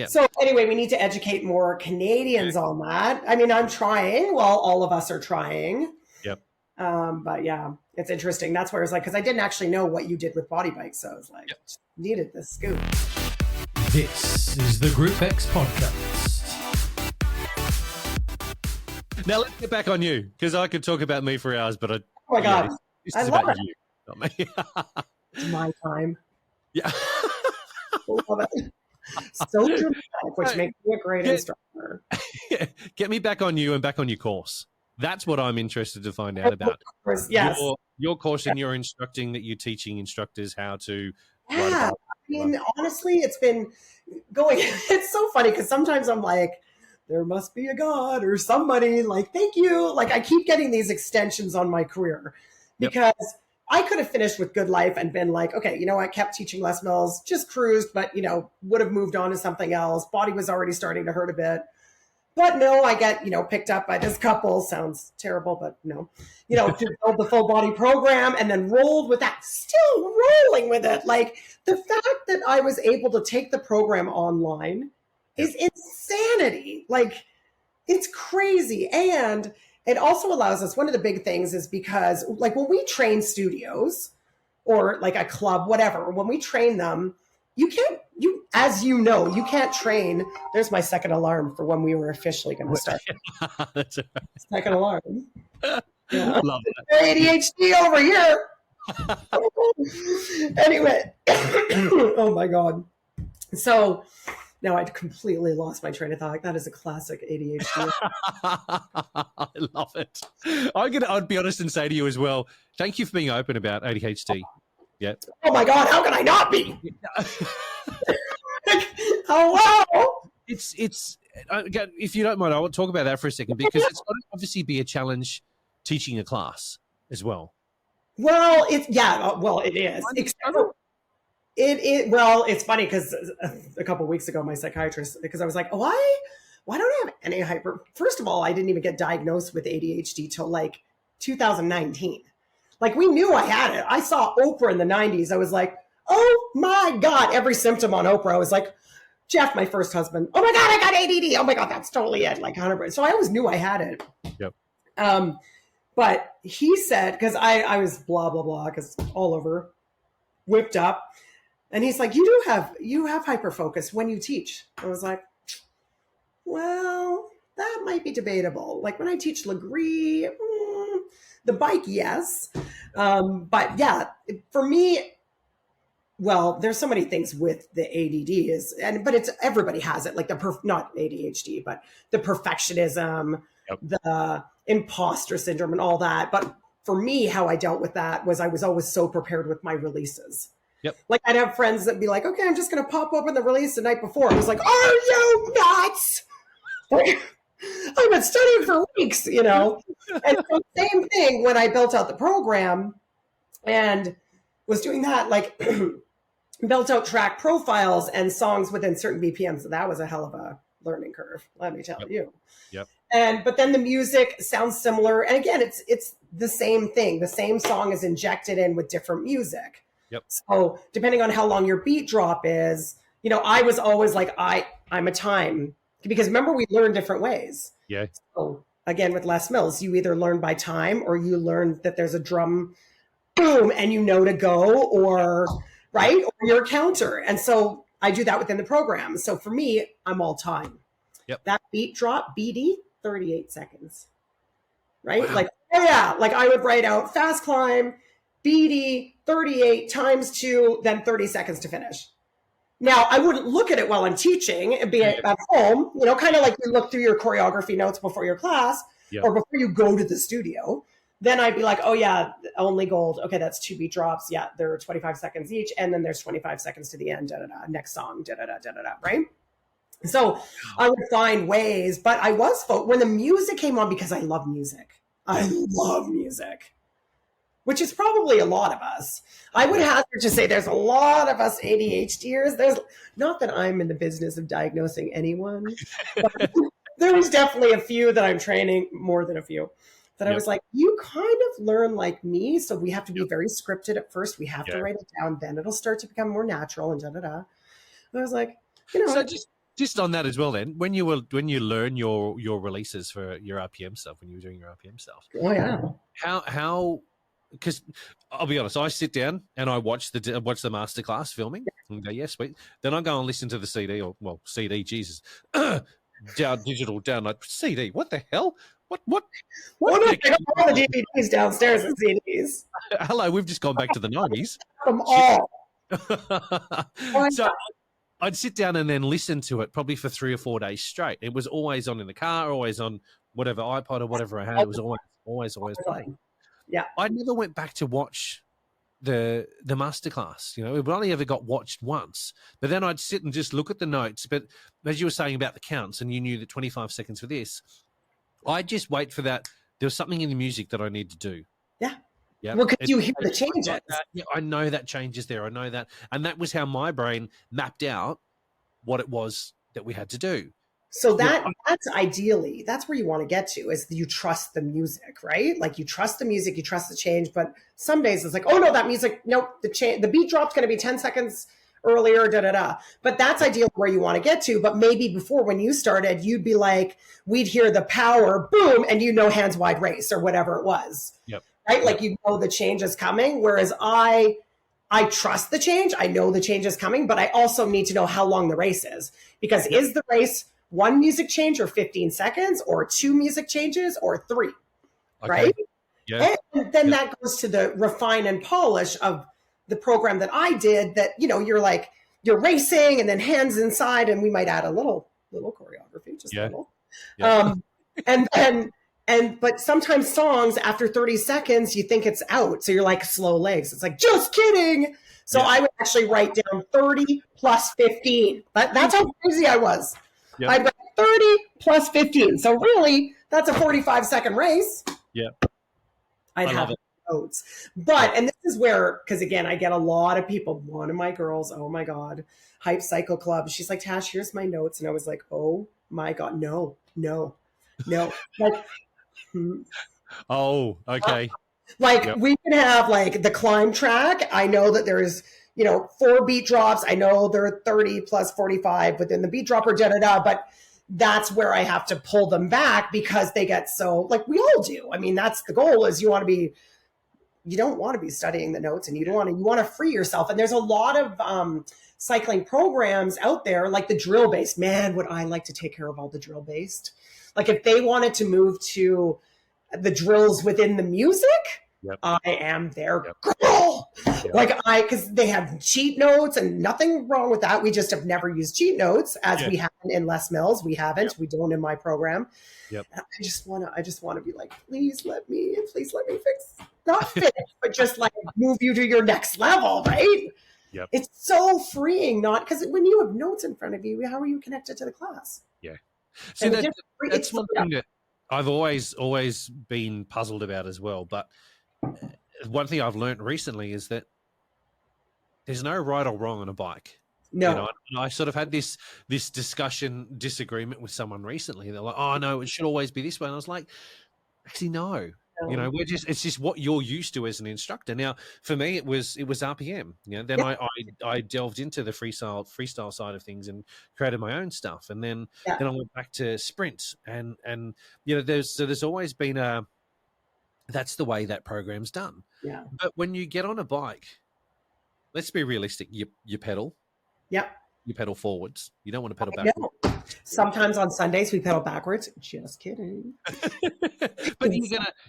So anyway, we need to educate more Canadians on that. I mean, I'm trying. Well, all of us are trying. Yep. But yeah, it's interesting. That's where it's like, because I didn't actually know what you did with body bikes. So I was like, needed this scoop. This is the GROUPEX Podcast. Now let's get back on you, because I could talk about me for hours, but oh my God, this is about you, not me. It's my time. Yeah. Love it. So dramatic, which makes me a great instructor. Get me back on you and back on your course. That's what I'm interested to find out about. Yes. Your course and your instructing that you're teaching instructors how to. Yeah. I mean, honestly, it's been going. It's so funny because sometimes I'm like, there must be a God or somebody. Like, thank you. Like, I keep getting these extensions on my career because I could have finished with Good Life and been like, okay, I kept teaching Les Mills, just cruised, but, would have moved on to something else. Body was already starting to hurt a bit. But no, I get, picked up by this couple. Sounds terrible, but no. To build the full body program and then rolled with that, still rolling with it. Like the fact that I was able to take the program online is insanity. Like it's crazy. And it also allows us, one of the big things is because like when we train studios or like a club, whatever, when we train them, you can't train. There's my second alarm for when we were officially going to start. That's right. Second alarm. Yeah. Love it. ADHD over here. Anyway. Oh my God. So now I'd completely lost my train of thought. That is a classic ADHD. I love it. I'd be honest and say to you as well, thank you for being open about ADHD. Yeah. Oh my God, how can I not be? Hello. It's if you don't mind, I want to talk about that for a second because it's got to obviously be a challenge teaching a class as well. Well, it is. It's funny because a couple of weeks ago, my psychiatrist, because I was like, why don't I have any hyper? First of all, I didn't even get diagnosed with ADHD till like 2019. Like we knew I had it. I saw Oprah in the 90s. I was like, oh my God, every symptom on Oprah. I was like, Jeff, my first husband. Oh my God, I got ADD. Oh my God, that's totally it. Like 100%. So I always knew I had it. Yep. But he said, because I was blah, blah, blah, because all over, whipped up. And he's like, you have hyperfocus when you teach. I was like, well, that might be debatable. Like when I teach Legree, the bike, yes. But yeah, for me, well, there's so many things with the ADD but it's everybody has it. Like not ADHD, but the perfectionism, the imposter syndrome and all that. But for me, how I dealt with that was I was always so prepared with my releases. Yep. Like I'd have friends that'd be like, okay, I'm just going to pop open the release the night before. I was like, are you nuts? I've been studying for weeks, And so same thing when I built out the program and was doing that, like built out track profiles and songs within certain BPMs. So that was a hell of a learning curve, let me tell you. Yep. But then the music sounds similar. And again, it's the same thing. The same song is injected in with different music. Yep. So depending on how long your beat drop is, I was always like, I'm a time, because remember we learn different ways. Yeah. So again, with Les Mills, you either learn by time or you learn that there's a drum boom and to go or right. Or your counter. And so I do that within the program. So for me, I'm all time. Yep. That beat drop, BD, 38 seconds. Right. Wow. Like, like I would write out fast climb, BD, 38 times 2, then 30 seconds to finish. Now, I wouldn't look at it while I'm teaching and be at home, kind of like you look through your choreography notes before your class or before you go to the studio. Then I'd be like, oh, yeah, only gold. Okay, that's 2 beat drops. Yeah, they're 25 seconds each. And then there's 25 seconds to the end, next song, right? So I would find ways, but I was, when the music came on, because I love music. I love music. Which is probably a lot of us. I would hazard to say there's a lot of us ADHDers. There's not that I'm in the business of diagnosing anyone, but there was definitely a few that I'm training, more than a few, that I was like, you kind of learn like me. So we have to be very scripted at first. We have to write it down. Then it'll start to become more natural and I was like, So just on that as well, then, when you learn your releases for your RPM stuff, when you were doing your RPM stuff. Oh yeah. How because I'll be honest, I sit down and I watch the masterclass filming and go, yeah, sweet. Then I go and listen to the CD CD, Jesus, digital download CD. What the hell? What? All the DVDs downstairs and CDs. Hello, we've just gone back to the 90s. From all. So I'd sit down and then listen to it probably for 3 or 4 days straight. It was always on in the car, always on whatever iPod or whatever I had. It was always playing. Yeah, I never went back to watch the masterclass. It only ever got watched once. But then I'd sit and just look at the notes. But as you were saying about the counts, and you knew that 25 seconds for this, I'd just wait for that. There was something in the music that I need to do. Yeah. Yeah. Well, because you hear the changes. I know that changes there. I know that, and that was how my brain mapped out what it was that we had to do. So that that's ideally, that's where you want to get to, is you trust the music, right? Like you trust the music, you trust the change, but some days it's like, oh no, that music, nope, the beat drop's going to be 10 seconds earlier, But that's ideally where you want to get to. But maybe before, when you started, you'd be like, we'd hear the power, boom, and hands wide race or whatever it was. Yep. Right? Like the change is coming. Whereas I trust the change. I know the change is coming, but I also need to know how long the race is. Because is the race one music change or 15 seconds or 2 music changes or 3? Okay. Right? Yeah. And then that goes to the refine and polish of the program that I did, that, you're racing and then hands inside, and we might add a little choreography, just a little. Yeah. But sometimes songs after 30 seconds, you think it's out. So you're like, slow legs. It's like, just kidding. So I would actually write down 30 plus 15. That's how crazy I was. Yeah. I'd write 30 plus 15. So really, that's a 45-second race. Yeah. I'd have notes. But, and this is where, because again, I get a lot of people, one of my girls, oh my God, Hype Cycle Club. She's like, Tash, here's my notes. And I was like, oh my God, no. Like, oh, okay. We can have like the climb track. I know that there's, 4 beat drops. I know there are 30 plus 45 within the beat drop or but that's where I have to pull them back, because they get so, like we all do. I mean, that's the goal, is you don't want to be studying the notes, and you want to free yourself. And there's a lot of cycling programs out there, like the drill based. Man, would I like to take care of all the drill based. Like if they wanted to move to the drills within the music, I am their girl. Yep. Because they have cheat notes, and nothing wrong with that. We just have never used cheat notes as we haven't in Les Mills. We haven't. We don't in my program. Yep. And I just want to be like, please let me fix, not fix, but just like move you to your next level, right? Yep. It's so freeing, because when you have notes in front of you, how are you connected to the class? Yeah. See, that's one thing that I've always been puzzled about as well. But one thing I've learned recently is that there's no right or wrong on a bike. No. And I sort of had this disagreement with someone recently. They're like, oh, no, it should always be this way. And I was like, actually, no. It's just what you're used to as an instructor. Now, for me, it was RPM. Then I delved into the freestyle side of things and created my own stuff. And then I went back to sprint. And there's always been that's the way that program's done. Yeah. But when you get on a bike, let's be realistic. You pedal. Yep. You pedal forwards. You don't want to pedal backwards. Sometimes on Sundays we pedal backwards. Just kidding. But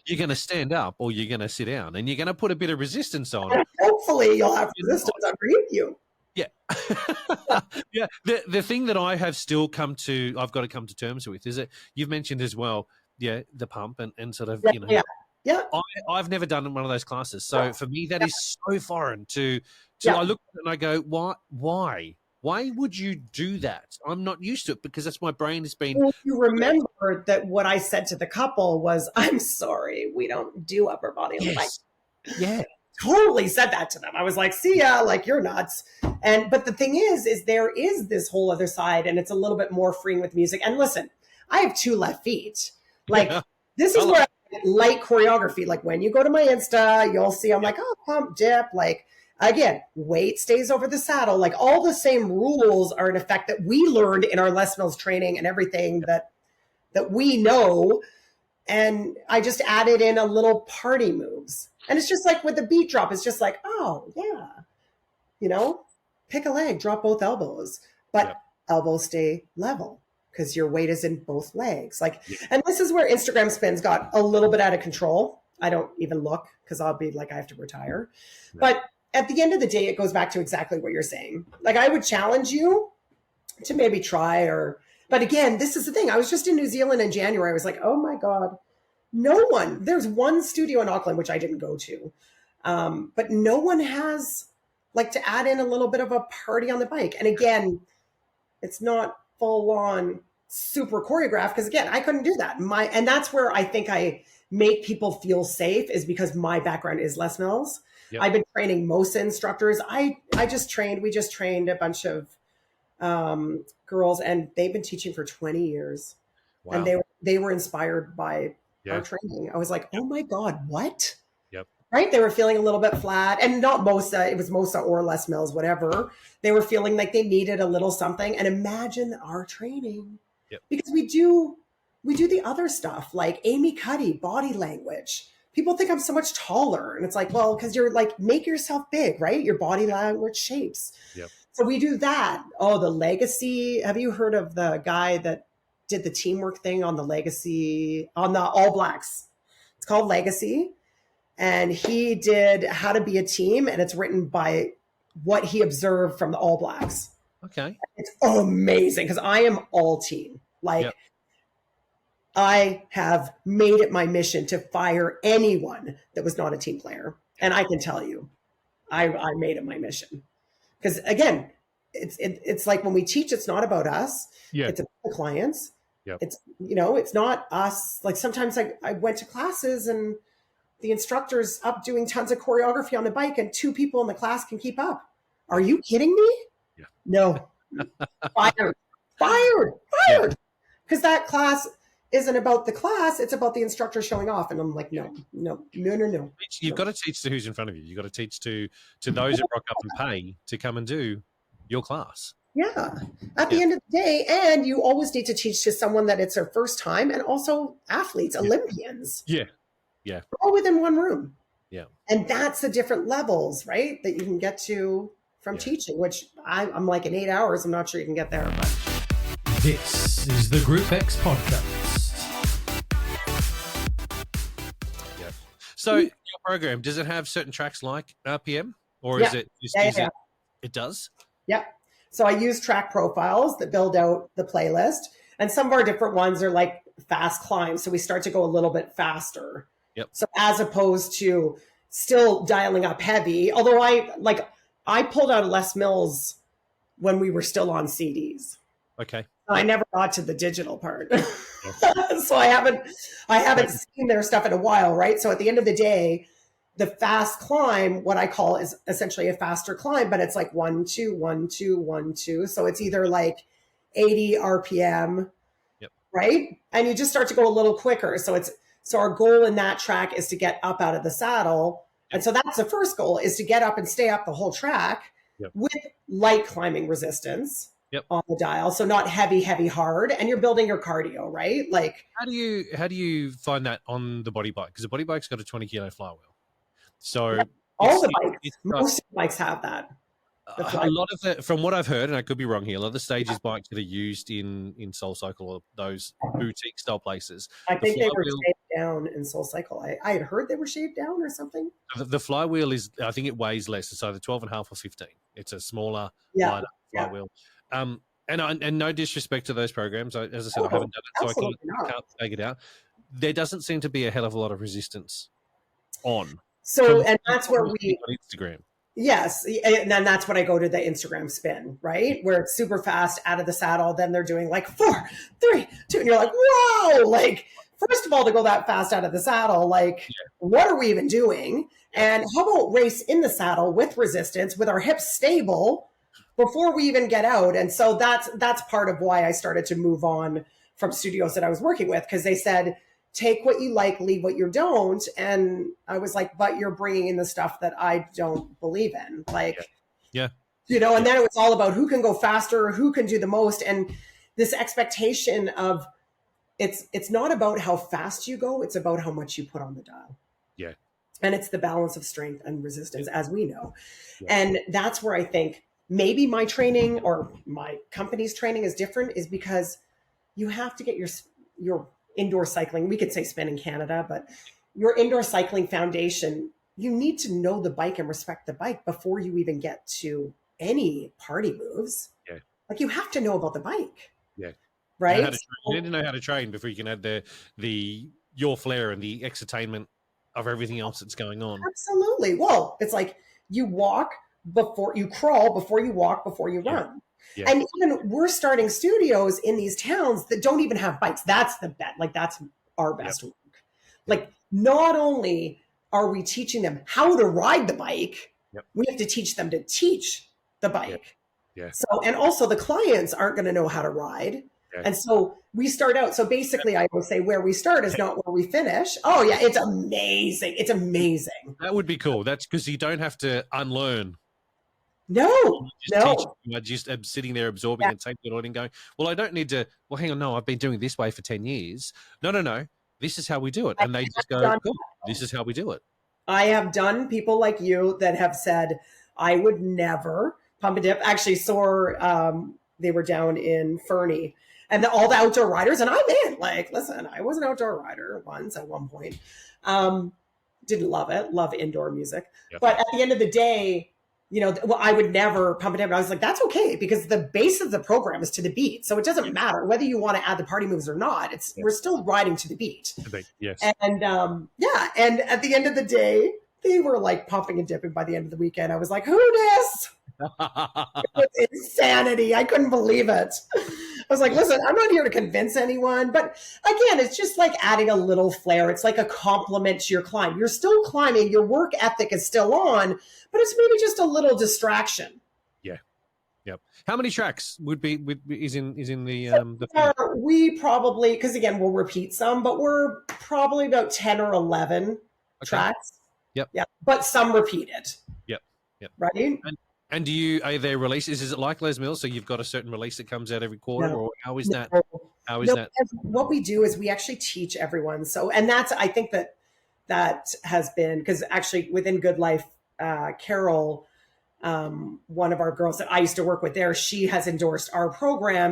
you're gonna stand up, or you're gonna sit down, and you're gonna put a bit of resistance on. And hopefully you'll have resistance underneath you. Yeah. Yeah. The thing that I've got to come to terms with is that you've mentioned as well, the pump and sort of, Yeah. I've never done one of those classes. So for me, that is so foreign to I look at it and I go, why? Why would you do that? I'm not used to it, because that's my brain has been. Well, you remember that what I said to the couple was, I'm sorry, we don't do upper body on the bike. Yeah. Totally said that to them. I was like, see ya, like you're nuts. But the thing is there is this whole other side, and it's a little bit more freeing with music. And listen, I have 2 left feet. Like this is where I like choreography. Like when you go to my Insta, you'll see I'm like, oh, pump, dip, like. Again, weight stays over the saddle. Like all the same rules are in effect that we learned in our Les Mills training and everything that we know. And I just added in a little party moves. And it's just like with the beat drop, it's just like, oh yeah, pick a leg, drop both elbows, but elbows stay level because your weight is in both legs. And this is where Instagram spins got a little bit out of control. I don't even look, because I'll be like, I have to retire. Yeah. But at the end of the day, it goes back to exactly what you're saying. Like I would challenge you to maybe try but again, this is the thing. I was just in New Zealand in January. I was like, oh my God, there's one studio in Auckland, which I didn't go to. But no one has to add in a little bit of a party on the bike. And again, it's not full on super choreographed, because again, I couldn't do that. And that's where I think I make people feel safe, is because my background is Les Mills. Yep. I've been training most instructors. We just trained a bunch of girls, and they've been teaching for 20 years. Wow. And they were inspired by our training. I was like, oh my God, what? Yep. Right? They were feeling a little bit flat, and not MOSA, it was MOSA or Les Mills, whatever. They were feeling like they needed a little something. And imagine our training. Yep. Because we do the other stuff like Amy Cuddy, body language. People think I'm so much taller. And it's like, well, because you're like, make yourself big, right? Your body language shapes. Yep. So we do that. Oh, the legacy. Have you heard of the guy that did the teamwork thing on the legacy, on the All Blacks? It's called Legacy. And he did How to Be a Team, and it's written by what he observed from the All Blacks. Okay. It's amazing because I am all team. Like, I have made it my mission to fire anyone that was not a team player. And I can tell you, I made it my mission. Because again, it's like when we teach, it's not about us. Yeah. It's about the clients. Yep. It's, it's not us. Like sometimes I went to classes and the instructor's up doing tons of choreography on the bike and 2 people in the class can keep up. Are you kidding me? Yeah. No. Fired. Because that class isn't about the class, it's about the instructor showing off. And I'm like, no. You've got to teach to who's in front of you. You've got to teach to those that rock up and pay to come and do your class. Yeah. At the end of the day, and you always need to teach to someone that it's their first time, and also athletes, Olympians. Yeah. All within one room. Yeah. And that's the different levels, right? That you can get to from teaching, which I'm like in 8 hours. I'm not sure you can get there, but. This is the GROUPEX Podcast. Yeah. So your program, does it have certain tracks like RPM, or is it? It does. Yeah. So I use track profiles that build out the playlist, and some of our different ones are like fast climbs. So we start to go a little bit faster. Yep. So as opposed to still dialing up heavy, although I pulled out Les Mills when we were still on CDs. Okay. I never got to the digital part. So I haven't seen their stuff in a while, right? So at the end of the day, the fast climb, what I call, is essentially a faster climb, but it's like 1, 2, 1, 2, 1, 2. So it's either like 80 RPM, right? And you just start to go a little quicker. So our goal in that track is to get up out of the saddle. And so that's the first goal, is to get up and stay up the whole track with light climbing resistance on the dial. So not heavy, hard. And you're building your cardio, right? Like, how do you find that on the body bike? Because the body bike's got a 20 kilo flywheel. So all the bikes, most bikes have that. A lot of it, from what I've heard, and I could be wrong here, a lot of the stages bikes that are used in Soul Cycle or those boutique style places. I think they were shaved down in Soul Cycle. I had heard they were shaved down or something. The flywheel is, I think it weighs less. It's either 12.5 or 15. It's a smaller, lighter flywheel. And no disrespect to those programs. As I said, I haven't done it, so I can't take it out. There doesn't seem to be a hell of a lot of resistance on. So, and that's where we on Instagram. Yes. And then that's when I go to the Instagram spin, right? Where it's super fast out of the saddle. Then they're doing like 4, 3, 2. And you're like, whoa, like, first of all, to go that fast out of the saddle, like, what are we even doing? And how about race in the saddle with resistance, with our hips stable before we even get out? And so that's part of why I started to move on from studios that I was working with, because they said, take what you like, leave what you don't. And I was like, but you're bringing in the stuff that I don't believe in. Like, and then it was all about who can go faster, who can do the most. And this expectation of it's not about how fast you go. It's about how much you put on the dial. Yeah. And it's the balance of strength and resistance, as we know. Yeah. And that's where I think maybe my training or my company's training is different, is because you have to get your indoor cycling, we could say spin in Canada, but your indoor cycling foundation, you need to know the bike and respect the bike before you even get to any party moves. Yeah. Like, you have to know about the bike. Yeah. Right? You need to know how to train before you can add your flair and the excitement of everything else that's going on. Absolutely. Well, it's like you walk before you crawl, before you walk, before you run. Yeah. And even we're starting studios in these towns that don't even have bikes. That's the bet. Like, that's our best work. Like, not only are we teaching them how to ride the bike, we have to teach them to teach the bike. Yeah. So, and also the clients aren't going to know how to ride. Yeah. And so we start out. So basically, I will say where we start is not where we finish. Oh yeah, it's amazing. It's amazing. That would be cool. That's because you don't have to unlearn. No, Just no. teach. You just sitting there absorbing and taking it all and going, well, I don't need to. Well, hang on. No, I've been doing it this way for 10 years. No. This is how we do it. And they just go, cool, this is how we do it. I have done people like you that have said, I would never pump and dip. Actually saw, they were down in Fernie and all the outdoor riders. And I'm in, like, listen, I was an outdoor rider once at one point. Didn't love it. Love indoor music. Yep. But at the end of the day, you know, well, I would never pump and dip. I was like, that's okay, because the base of the program is to the beat. So it doesn't matter whether you want to add the party moves or not. We're still riding to the beat. Yes. And and at the end of the day, they were like pumping and dipping by the end of the weekend. I was like, who dis? It was insanity. I couldn't believe it. I was like, listen, I'm not here to convince anyone. But again, it's just like adding a little flair. It's like a compliment to your climb. You're still climbing. Your work ethic is still on, but it's maybe just a little distraction. Yeah. Yep. How many tracks is in the we probably, because again, we'll repeat some, but we're probably about 10 or 11 tracks. Yep. Yeah. But some repeated. Yep. Right? And are there releases? Is it like Les Mills? So you've got a certain release that comes out every quarter, or how is that? How is that? What we do is we actually teach everyone. So, and that's, I think that has been, because actually within Good Life, Carol, one of our girls that I used to work with there, she has endorsed our program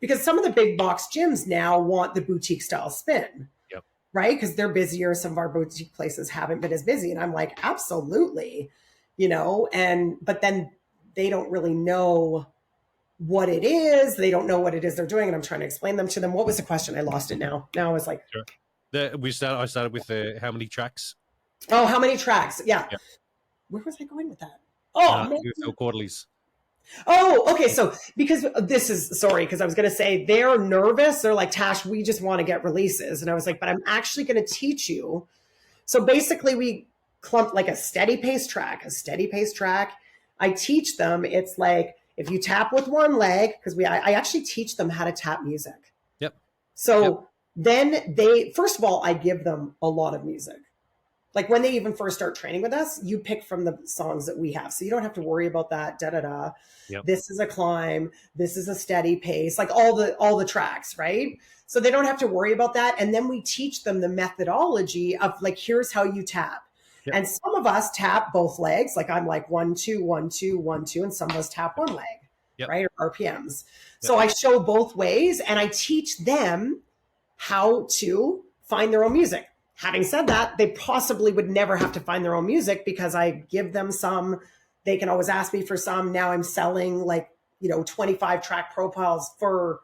because some of the big box gyms now want the boutique style spin. Yep. Right? Because they're busier. Some of our boutique places haven't been as busy. And I'm like, absolutely. You know, but then they don't really know what it is. They don't know what it is they're doing. And I'm trying to explain them to them. What was the question? I lost it now. Now I was like, sure. I started with how many tracks? Oh, how many tracks? Yeah. Where was I going with that? Oh, quarterlies. Oh, okay. So because because I was going to say they're nervous. They're like, Tash, we just want to get releases. And I was like, but I'm actually going to teach you. So basically we clump like a steady pace track. I teach them. It's like, if you tap with one leg, because I actually teach them how to tap music. Yep. So then first of all, I give them a lot of music. Like when they even first start training with us, you pick from the songs that we have. So you don't have to worry about that. Yep. This is a climb. This is a steady pace, like all the tracks, right? So they don't have to worry about that. And then we teach them the methodology of like, here's how you tap. Yep. And some of us tap both legs. Like I'm like 1, 2, 1, 2, 1, 2. And some of us tap one leg, right? Or RPMs. Yep. So I show both ways and I teach them how to find their own music. Having said that, they possibly would never have to find their own music because I give them some. They can always ask me for some. Now I'm selling 25 track profiles or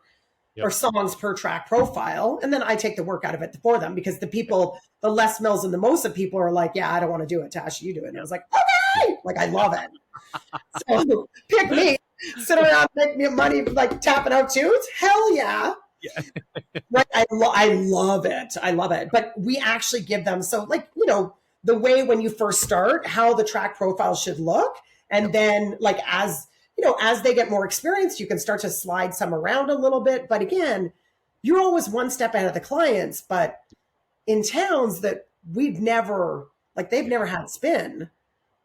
songs per track profile. And then I take the work out of it for them because the Les Mills and the Mosa people are like, yeah, I don't want to do it. Tash, you do it. And I was like, okay, like I love it. So pick me, sit around, make me money, like tapping out tunes. Hell yeah. Yeah. Right. I love it. I love it. But we actually give them, so like, the way when you first start, how the track profile should look. And then like, as they get more experience, you can start to slide some around a little bit. But again, you're always one step ahead of the clients. But in towns that they've never had spin,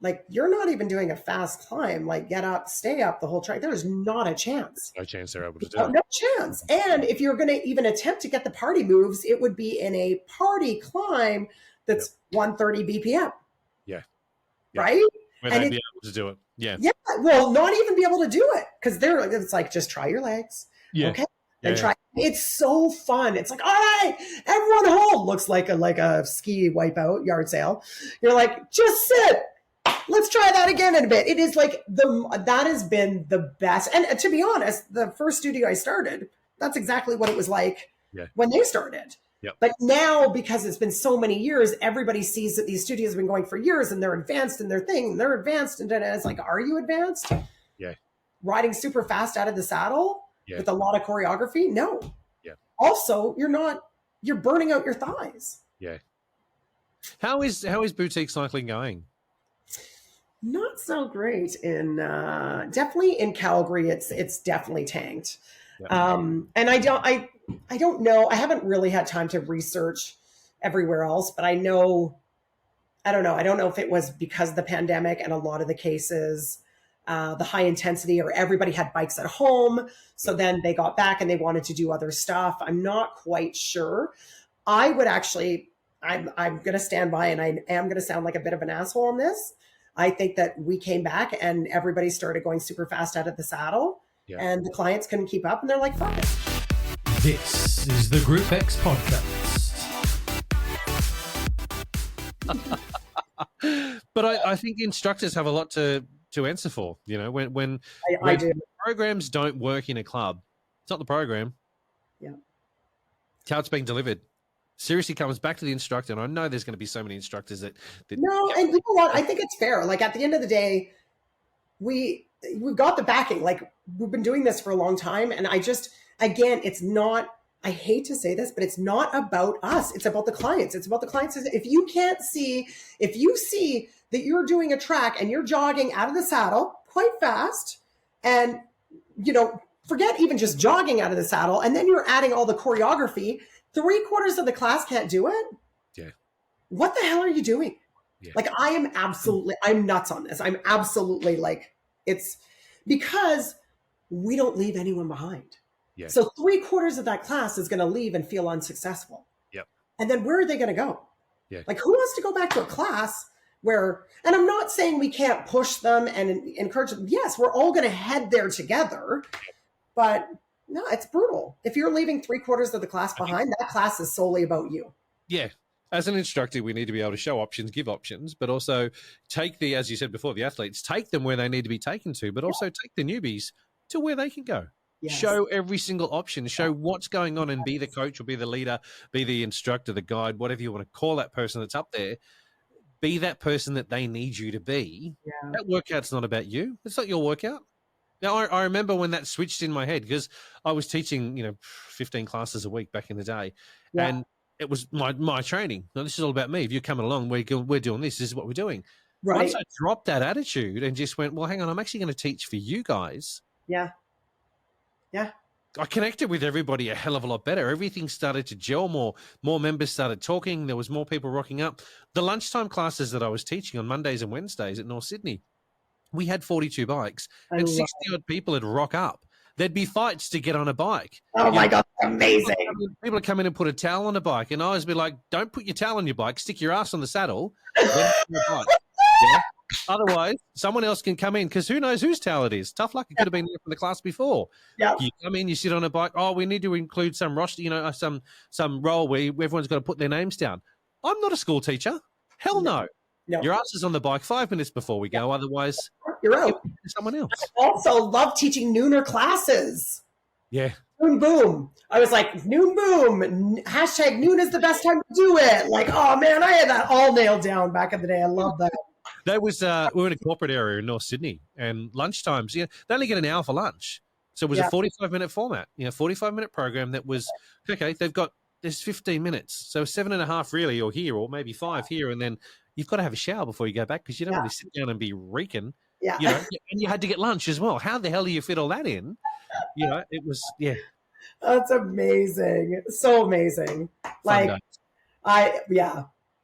like you're not even doing a fast climb, like get up, stay up the whole track. There's not a chance. No chance they're able to do it. No chance. And if you're going to even attempt to get the party moves, it would be in a party climb that's 130 BPM. Yeah. Right? Where they'd be able to do it. Yeah. Yeah. Well, not even be able to do it because it's like, just try your legs. Yeah. Okay. And try. It's so fun. It's like, all right, everyone home. Looks like a ski wipeout yard sale. You're like, just sit. Let's try that again in a bit. It is like that has been the best. And to be honest, the first studio I started, that's exactly what it was like when they started. Yep. But now, because it's been so many years, everybody sees that these studios have been going for years and they're advanced in their thing. They're advanced. And it's like, are you advanced? Yeah. Riding super fast out of the saddle with a lot of choreography? No. Yeah. Also, you're burning out your thighs. Yeah. How is boutique cycling going? Not so great definitely in Calgary. It's definitely tanked. And I don't know. I haven't really had time to research everywhere else, but I don't know. I don't know if it was because of the pandemic and a lot of the cases, the high intensity, or everybody had bikes at home. So then they got back and they wanted to do other stuff. I'm not quite sure. I would actually, I'm going to stand by, and I am going to sound like a bit of an asshole on this. I think that we came back and everybody started going super fast out of the saddle, and the clients couldn't keep up, and they're like, fuck it. This is the GROUPEX Podcast. But I think instructors have a lot to answer for. You know, when I do. Programs don't work in a club, it's not the program. Yeah. It's how it's being delivered. Seriously comes back to the instructor, and I know there's going to be so many instructors that no, and you know what? I think it's fair. Like, at the end of the day, we've got the backing. Like, we've been doing this for a long time, and again, it's not. I hate to say this, but it's not about us. It's about the clients. It's about the clients. If you see that you're doing a track and you're jogging out of the saddle quite fast, and, you know, forget even just jogging out of the saddle, and then you're adding all the choreography, 3/4 of the class can't do it. Yeah. What the hell are you doing? Yeah. Like, I'm nuts on this. I'm absolutely like, it's because we don't leave anyone behind. Yeah. So 3/4 of that class is going to leave and feel unsuccessful. Yep. And then where are they going to go? Yeah. Like, who wants to go back to a class where, and I'm not saying we can't push them and encourage them. Yes, we're all going to head there together, but no, it's brutal. If you're leaving 3/4 of the class behind, that class is solely about you. Yeah. As an instructor, we need to be able to show options, give options, but also take as you said before, the athletes, take them where they need to be taken to, but also take the newbies to where they can go. Yes. Show every single option, show what's going on, and be the coach or be the leader, be the instructor, the guide, whatever you want to call that person that's up there. Be that person that they need you to be. Yeah. That workout's not about you. It's not your workout. Now, I remember when that switched in my head, because I was teaching, 15 classes a week back in the day, and it was my training. Now, this is all about me. If you're coming along, we're doing this. This is what we're doing. Right. Once I dropped that attitude and just went, well, hang on, I'm actually going to teach for you guys. Yeah. Yeah. I connected with everybody a hell of a lot better. Everything started to gel more. More members started talking. There was more people rocking up. The lunchtime classes that I was teaching on Mondays and Wednesdays at North Sydney, we had 42 bikes and 60-odd people would rock up. There'd be fights to get on a bike. Oh, my God, amazing. People would come in and put a towel on a bike, and I always be like, don't put your towel on your bike. Stick your ass on the saddle. Then on the bike. Yeah? Otherwise, someone else can come in, because who knows whose towel it is. Tough luck. It could have been there from the class before. Yeah. You come in, you sit on a bike. Oh, we need to include some roster, some role where everyone's got to put their names down. I'm not a school teacher. Hell no. No. Your ass is on the bike 5 minutes before we go. Otherwise, you're out. Someone else. I also love teaching nooner classes. Yeah. Noon boom. I was like, noon boom. Hashtag noon is the best time to do it. Like, oh, man, I had that all nailed down back in the day. I love that. That was we were in a corporate area in North Sydney, and lunchtimes, they only get an hour for lunch. So it was a 45-minute format, 45-minute program that was, okay, there's 15 minutes. So 7.5 really, or here, or maybe 5 here, and then you've got to have a shower before you go back, because you don't want to sit down and be reeking. Yeah. And you had to get lunch as well. How the hell do you fit all that in? It was, That's amazing. So amazing. Like,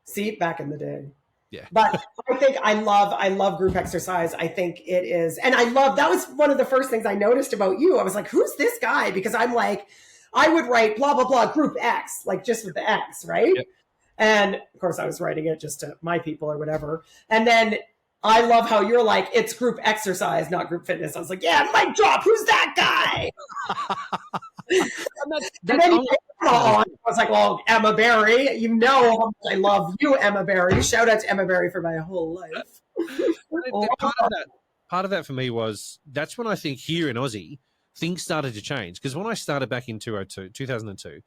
see, back in the day. Yeah. But I think I love group exercise. I think it is. And that was one of the first things I noticed about you. I was like, who's this guy? Because I'm like, I would write blah, blah, blah, group X, like just with the X, right? Yep. And of course I was writing it just to my people or whatever. And then I love how you're like, it's group exercise, not group fitness. I was like, yeah, mic drop. Who's that guy? And then I was like, well, Emma Barry, you know how much I love you, Emma Barry. Shout out to Emma Barry for my whole life. Part of that for me was, that's when I think here in Aussie, things started to change. Because when I started back in 2002,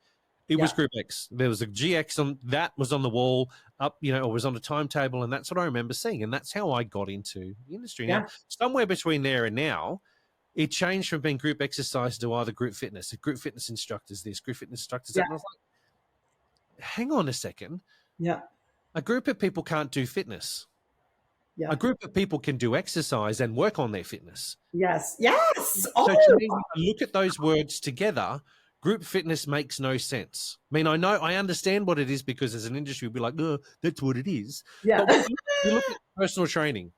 it was Group X. There was a GX that was on the wall up, or was on a timetable, and that's what I remember seeing. And that's how I got into the industry. Now, somewhere between there and now, it changed from being group exercise to either group fitness. Group fitness instructors this, group fitness instructors that. And I was like, hang on a second. Yeah. A group of people can't do fitness. Yeah. A group of people can do exercise and work on their fitness. Yes. Yes. So Oh, to me, when I look at those words together, group fitness makes no sense. I mean, I understand what it is because as an industry, we'll be like, oh, that's what it is. yeah. But when you look at personal training,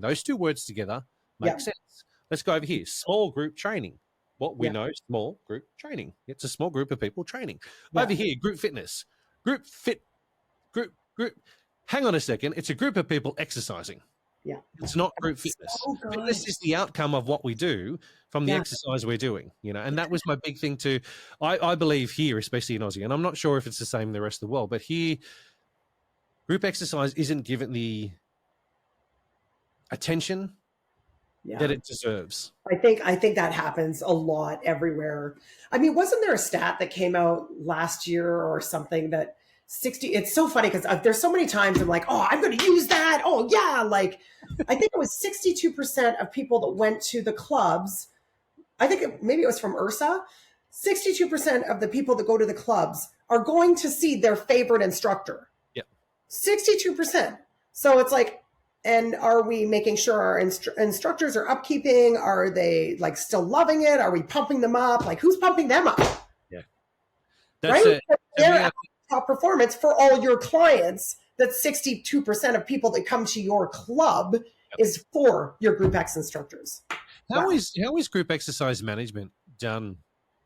those two words together make Yeah. sense. Let's go over here. Small group training. What we Yeah. know, small group training. It's a small group of people training. Yeah. Over here, group fitness. Group. Hang on a second. It's a group of people exercising. Yeah. It's not group fitness. So good. Fitness is the outcome of what we do from the exercise we're doing, and that was my big thing too. I believe here, especially in Aussie, and I'm not sure if it's the same in the rest of the world, but here, group exercise isn't given the attention that it deserves. I think that happens a lot everywhere. I mean, wasn't there a stat that came out last year or something that 60, it's so funny because there's so many times I'm like, oh, I'm going to use that. Oh yeah. Like, I think it was 62% of people that went to the clubs. I think maybe it was from URSA. 62% of the people that go to the clubs are going to see their favorite instructor. Yeah. 62%. So it's like, and are we making sure our instructors are upkeeping? Are they like still loving it? Are we pumping them up? Like, who's pumping them up? Yeah. That's right? it. They're top performance for all your clients. That 62% of people that come to your club is for your GROUPEX instructors. How is group exercise management done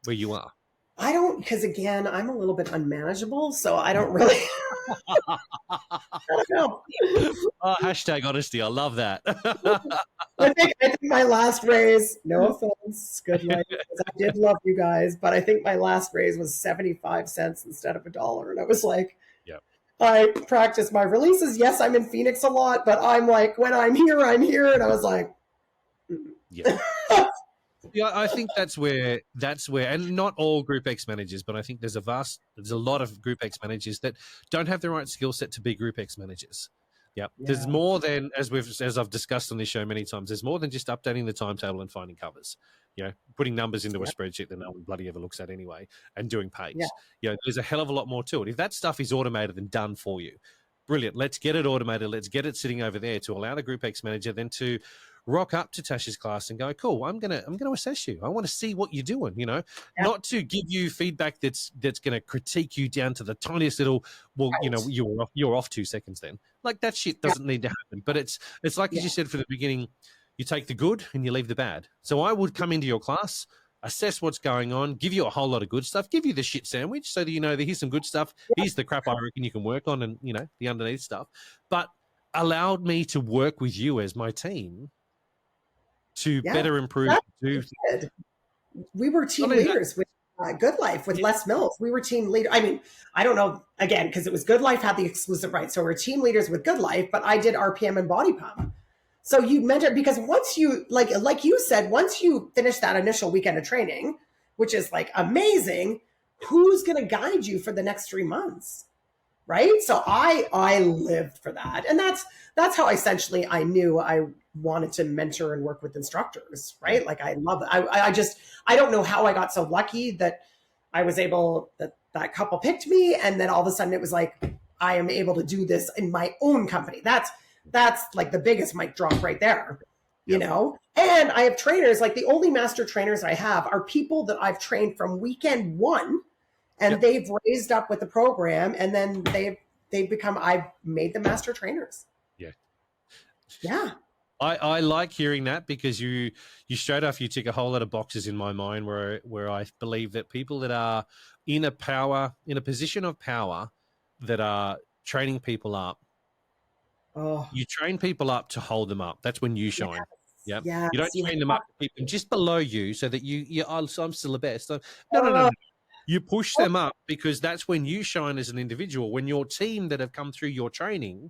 where you are? I don't, because again, I'm a little bit unmanageable, so I don't really. I don't know. Oh, hashtag honesty. I love that. I think my last raise, no offense, good life, because I did love you guys, but I think my last raise was 75 cents instead of $1. And I was like, I practice my releases. Yes, I'm in Phoenix a lot, but I'm like, when I'm here. And I was like, yeah. Yeah, I think that's where, and not all GROUPEX managers, but I think there's a lot of GROUPEX managers that don't have the right skill set to be GROUPEX managers. Yeah. There's more than, as I've discussed on this show many times, there's more than just updating the timetable and finding covers. Putting numbers into a spreadsheet that no one bloody ever looks at anyway, and doing pays. There's a hell of a lot more to it. If that stuff is automated and done for you, brilliant. Let's get it automated. Let's get it sitting over there to allow the GROUPEX manager then to rock up to Tash's class and go, cool, I'm gonna assess you. I want to see what you're doing, not to give you feedback that's gonna critique you down to the tiniest little, you're off 2 seconds then. Like, that shit doesn't need to happen. But it's like as you said from the beginning, you take the good and you leave the bad. So I would come into your class, assess what's going on, give you a whole lot of good stuff, give you the shit sandwich so that that here's some good stuff, here's the crap I reckon you can work on, and the underneath stuff. But allowed me to work with you as my team to better improve. We were team leaders with Good Life, with Les Mills. We were team leader. I mean, I don't know, again, because it was Good Life had the exclusive rights. So we're team leaders with Good Life, but I did RPM and body pump. So you mentored, because once you, like you said, once you finish that initial weekend of training, which is like amazing, who's going to guide you for the next 3 months? Right. So I lived for that. And that's how essentially I knew I wanted to mentor and work with instructors. Right. Like, I love it. I don't know how I got so lucky that I was able, that couple picked me. And then all of a sudden it was like, I am able to do this in my own company. That's like the biggest mic drop right there, And I have trainers, like the only master trainers I have are people that I've trained from weekend one. And they've raised up with the program, and then they've become, I've made them master trainers. Yeah. I like hearing that, because you straight off, you tick a whole lot of boxes in my mind where I believe that people that are in a position of power that are training people up, you train people up to hold them up. That's when you shine. Yes. Yeah. You don't train them up to keep them just below you so that I'm still the best. No. You push them up, because that's when you shine as an individual, when your team that have come through your training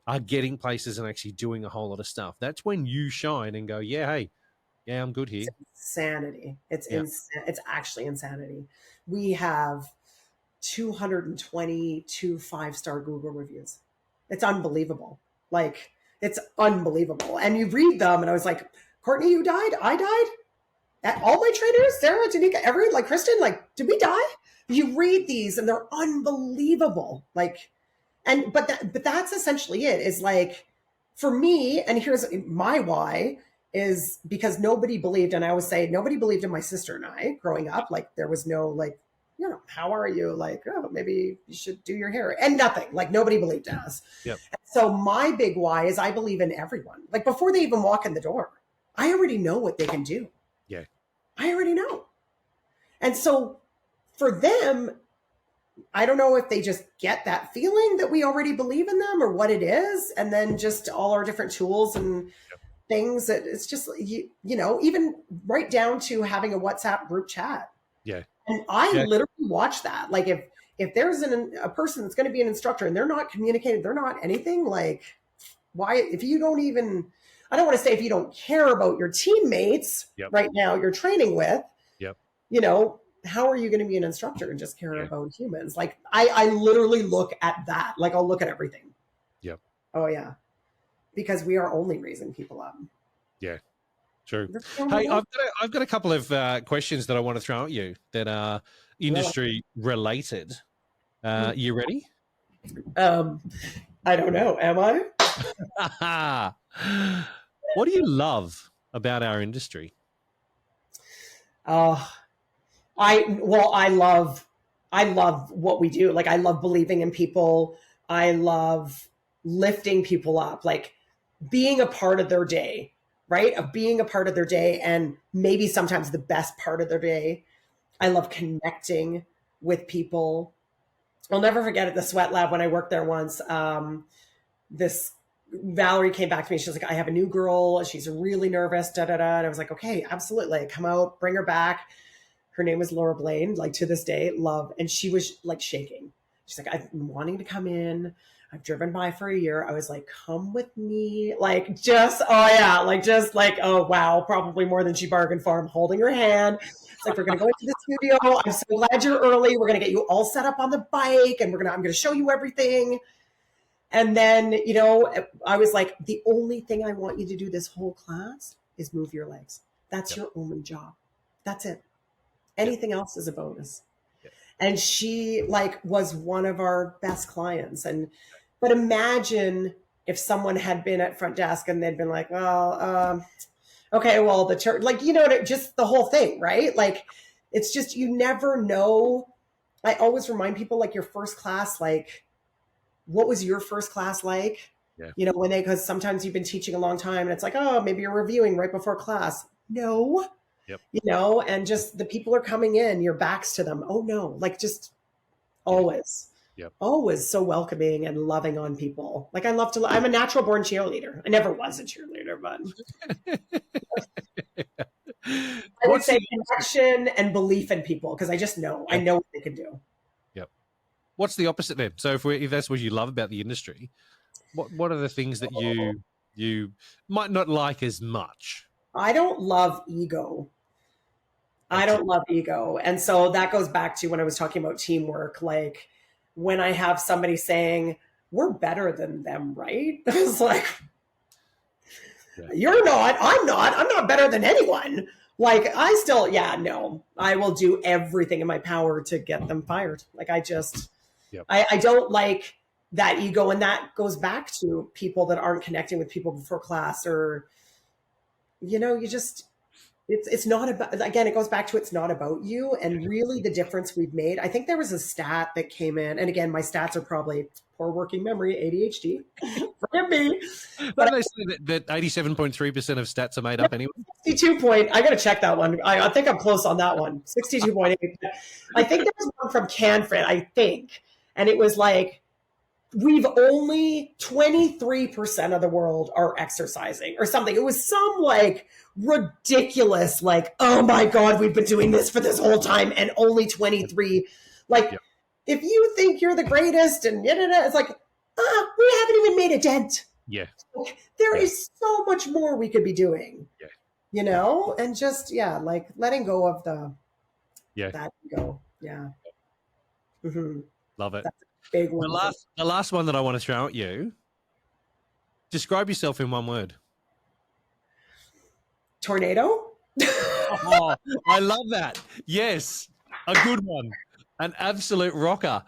are getting places and actually doing a whole lot of stuff. That's when you shine and go, I'm good here. It's insanity. It's actually insanity. We have 222 5-star Google reviews. It's unbelievable. Like, it's unbelievable. And you read them, and I was like, Courtney, you died? I died? All my trainers, Sarah, Danica, Kristen, did we die? You read these and they're unbelievable. But that's essentially it, is like, for me, and here's my why, is because nobody believed, and I always say nobody believed in my sister and I growing up. Like there was no like, how are you? Like, oh, maybe you should do your hair, and nothing. Like nobody believed in us. Yep. So my big why is I believe in everyone. Like before they even walk in the door, I already know what they can do. Yeah. I already know. And so for them, I don't know if they just get that feeling that we already believe in them or what it is. And then just all our different tools and things that it's just, even right down to having a WhatsApp group chat. Yeah. And I literally watch that. Like if there's a person that's going to be an instructor and they're not communicating, they're not anything, like why, if you don't even, I don't want to say if you don't care about your teammates right now you're training with, how are you going to be an instructor and just care about humans? Like I literally look at that. Like I'll look at everything. Yep. Oh yeah. Because we are only raising people up. Yeah. True. Hey, I've got a couple of questions that I want to throw at you that are industry related. You ready? I don't know. Am I? What do you love about our industry? I love what we do. Like I love believing in people. I love lifting people up, like being a part of their day, right? Of being a part of their day and maybe sometimes the best part of their day. I love connecting with people. I'll never forget at the sweat lab when I worked there once, this Valerie came back to me. She's like, I have a new girl. She's really nervous, And I was like, okay, absolutely. Come out, bring her back. Her name was Laura Blaine, like to this day, love. And she was like shaking. She's like, I've been wanting to come in. I've driven by for a year. I was like, come with me. Like just, oh wow, probably more than she bargained for. I'm holding her hand. It's like, we're going to go into the studio. I'm so glad you're early. We're going to get you all set up on the bike and I'm going to show you everything. And then, I was like, the only thing I want you to do this whole class is move your legs. That's your only job. That's it. Anything else is a bonus. Yep. And she was one of our best clients. But imagine if someone had been at front desk and they'd been like, well, okay, well, the church, just the whole thing, right? Like, it's just, you never know. I always remind people, like, your first class, like, what was your first class like? Yeah. Because sometimes you've been teaching a long time and it's like, oh, maybe you're reviewing right before class. No. Yep. And just the people are coming in, your back's to them. Oh no, like just always, always so welcoming and loving on people. Like I'm a natural born cheerleader. I never was a cheerleader, but I would say connection and belief in people. Cause I just know, I know what they can do. Yep. What's the opposite then? So if that's what you love about the industry, what are the things that you might not like as much? I don't love ego. And so that goes back to when I was talking about teamwork, like when I have somebody saying, we're better than them, right? I was like, you're not, I'm not better than anyone. Like I will do everything in my power to get them fired. Like I just, I don't like that ego. And that goes back to people that aren't connecting with people before class or, it's not about, again, it goes back to, it's not about you. And really the difference we've made, I think there was a stat that came in, and again, my stats are probably poor working memory, ADHD, forgive me. But they say that 87.3% of stats are made up anyway. 62 I got to check that one. I think I'm close on that one. 62.8. I think there was one from Canfred, I think. And it was like, we've only 23% of the world are exercising or something. It was some ridiculous, oh my God, we've been doing this for this whole time and only 23. If you think you're the greatest and it's like, we haven't even made a dent. Yeah. There is so much more we could be doing, and just, letting go of that ego. Yeah. Mm-hmm. Love it. That's a big one. The last one that I want to throw at you, describe yourself in one word. Tornado? Oh, I love that. Yes, a good one. An absolute rocker.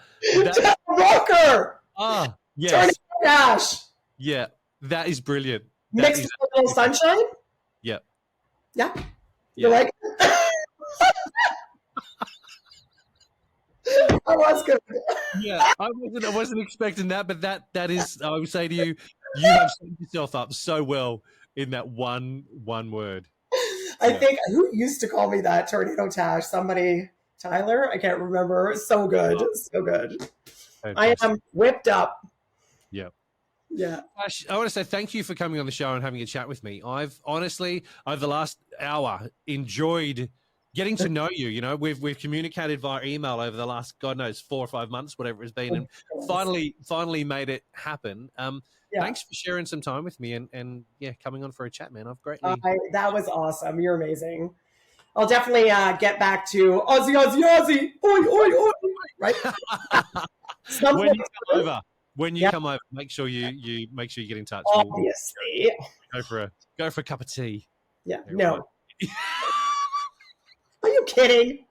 Rocker! Ah, yes. Tornado Dash! Yeah, That is brilliant. Mixed with a little sunshine. Yep. Yeah. You like it? I was good. Yeah, I wasn't expecting that, but that is, I would say to you, you have set yourself up so well in that one word. I think, who used to call me that? Tornado Tash. Somebody, Tyler? I can't remember. So good. So good. Fantastic. I am whipped up. Yeah. Yeah. Tash, I want to say thank you for coming on the show and having a chat with me. I've honestly, over the last hour, enjoyed getting to know you. You know, we've communicated via email over the last, God knows, 4 or 5 months, whatever it's been, and finally made it happen. Thanks for sharing some time with me and coming on for a chat, man. I've greatly that was awesome. You're amazing. I'll definitely get back to Aussie, Aussie, Aussie. Oi, oi, oi. Right? When you come over, make sure you get in touch. Obviously. Go for a cup of tea. Yeah. No. Are you kidding?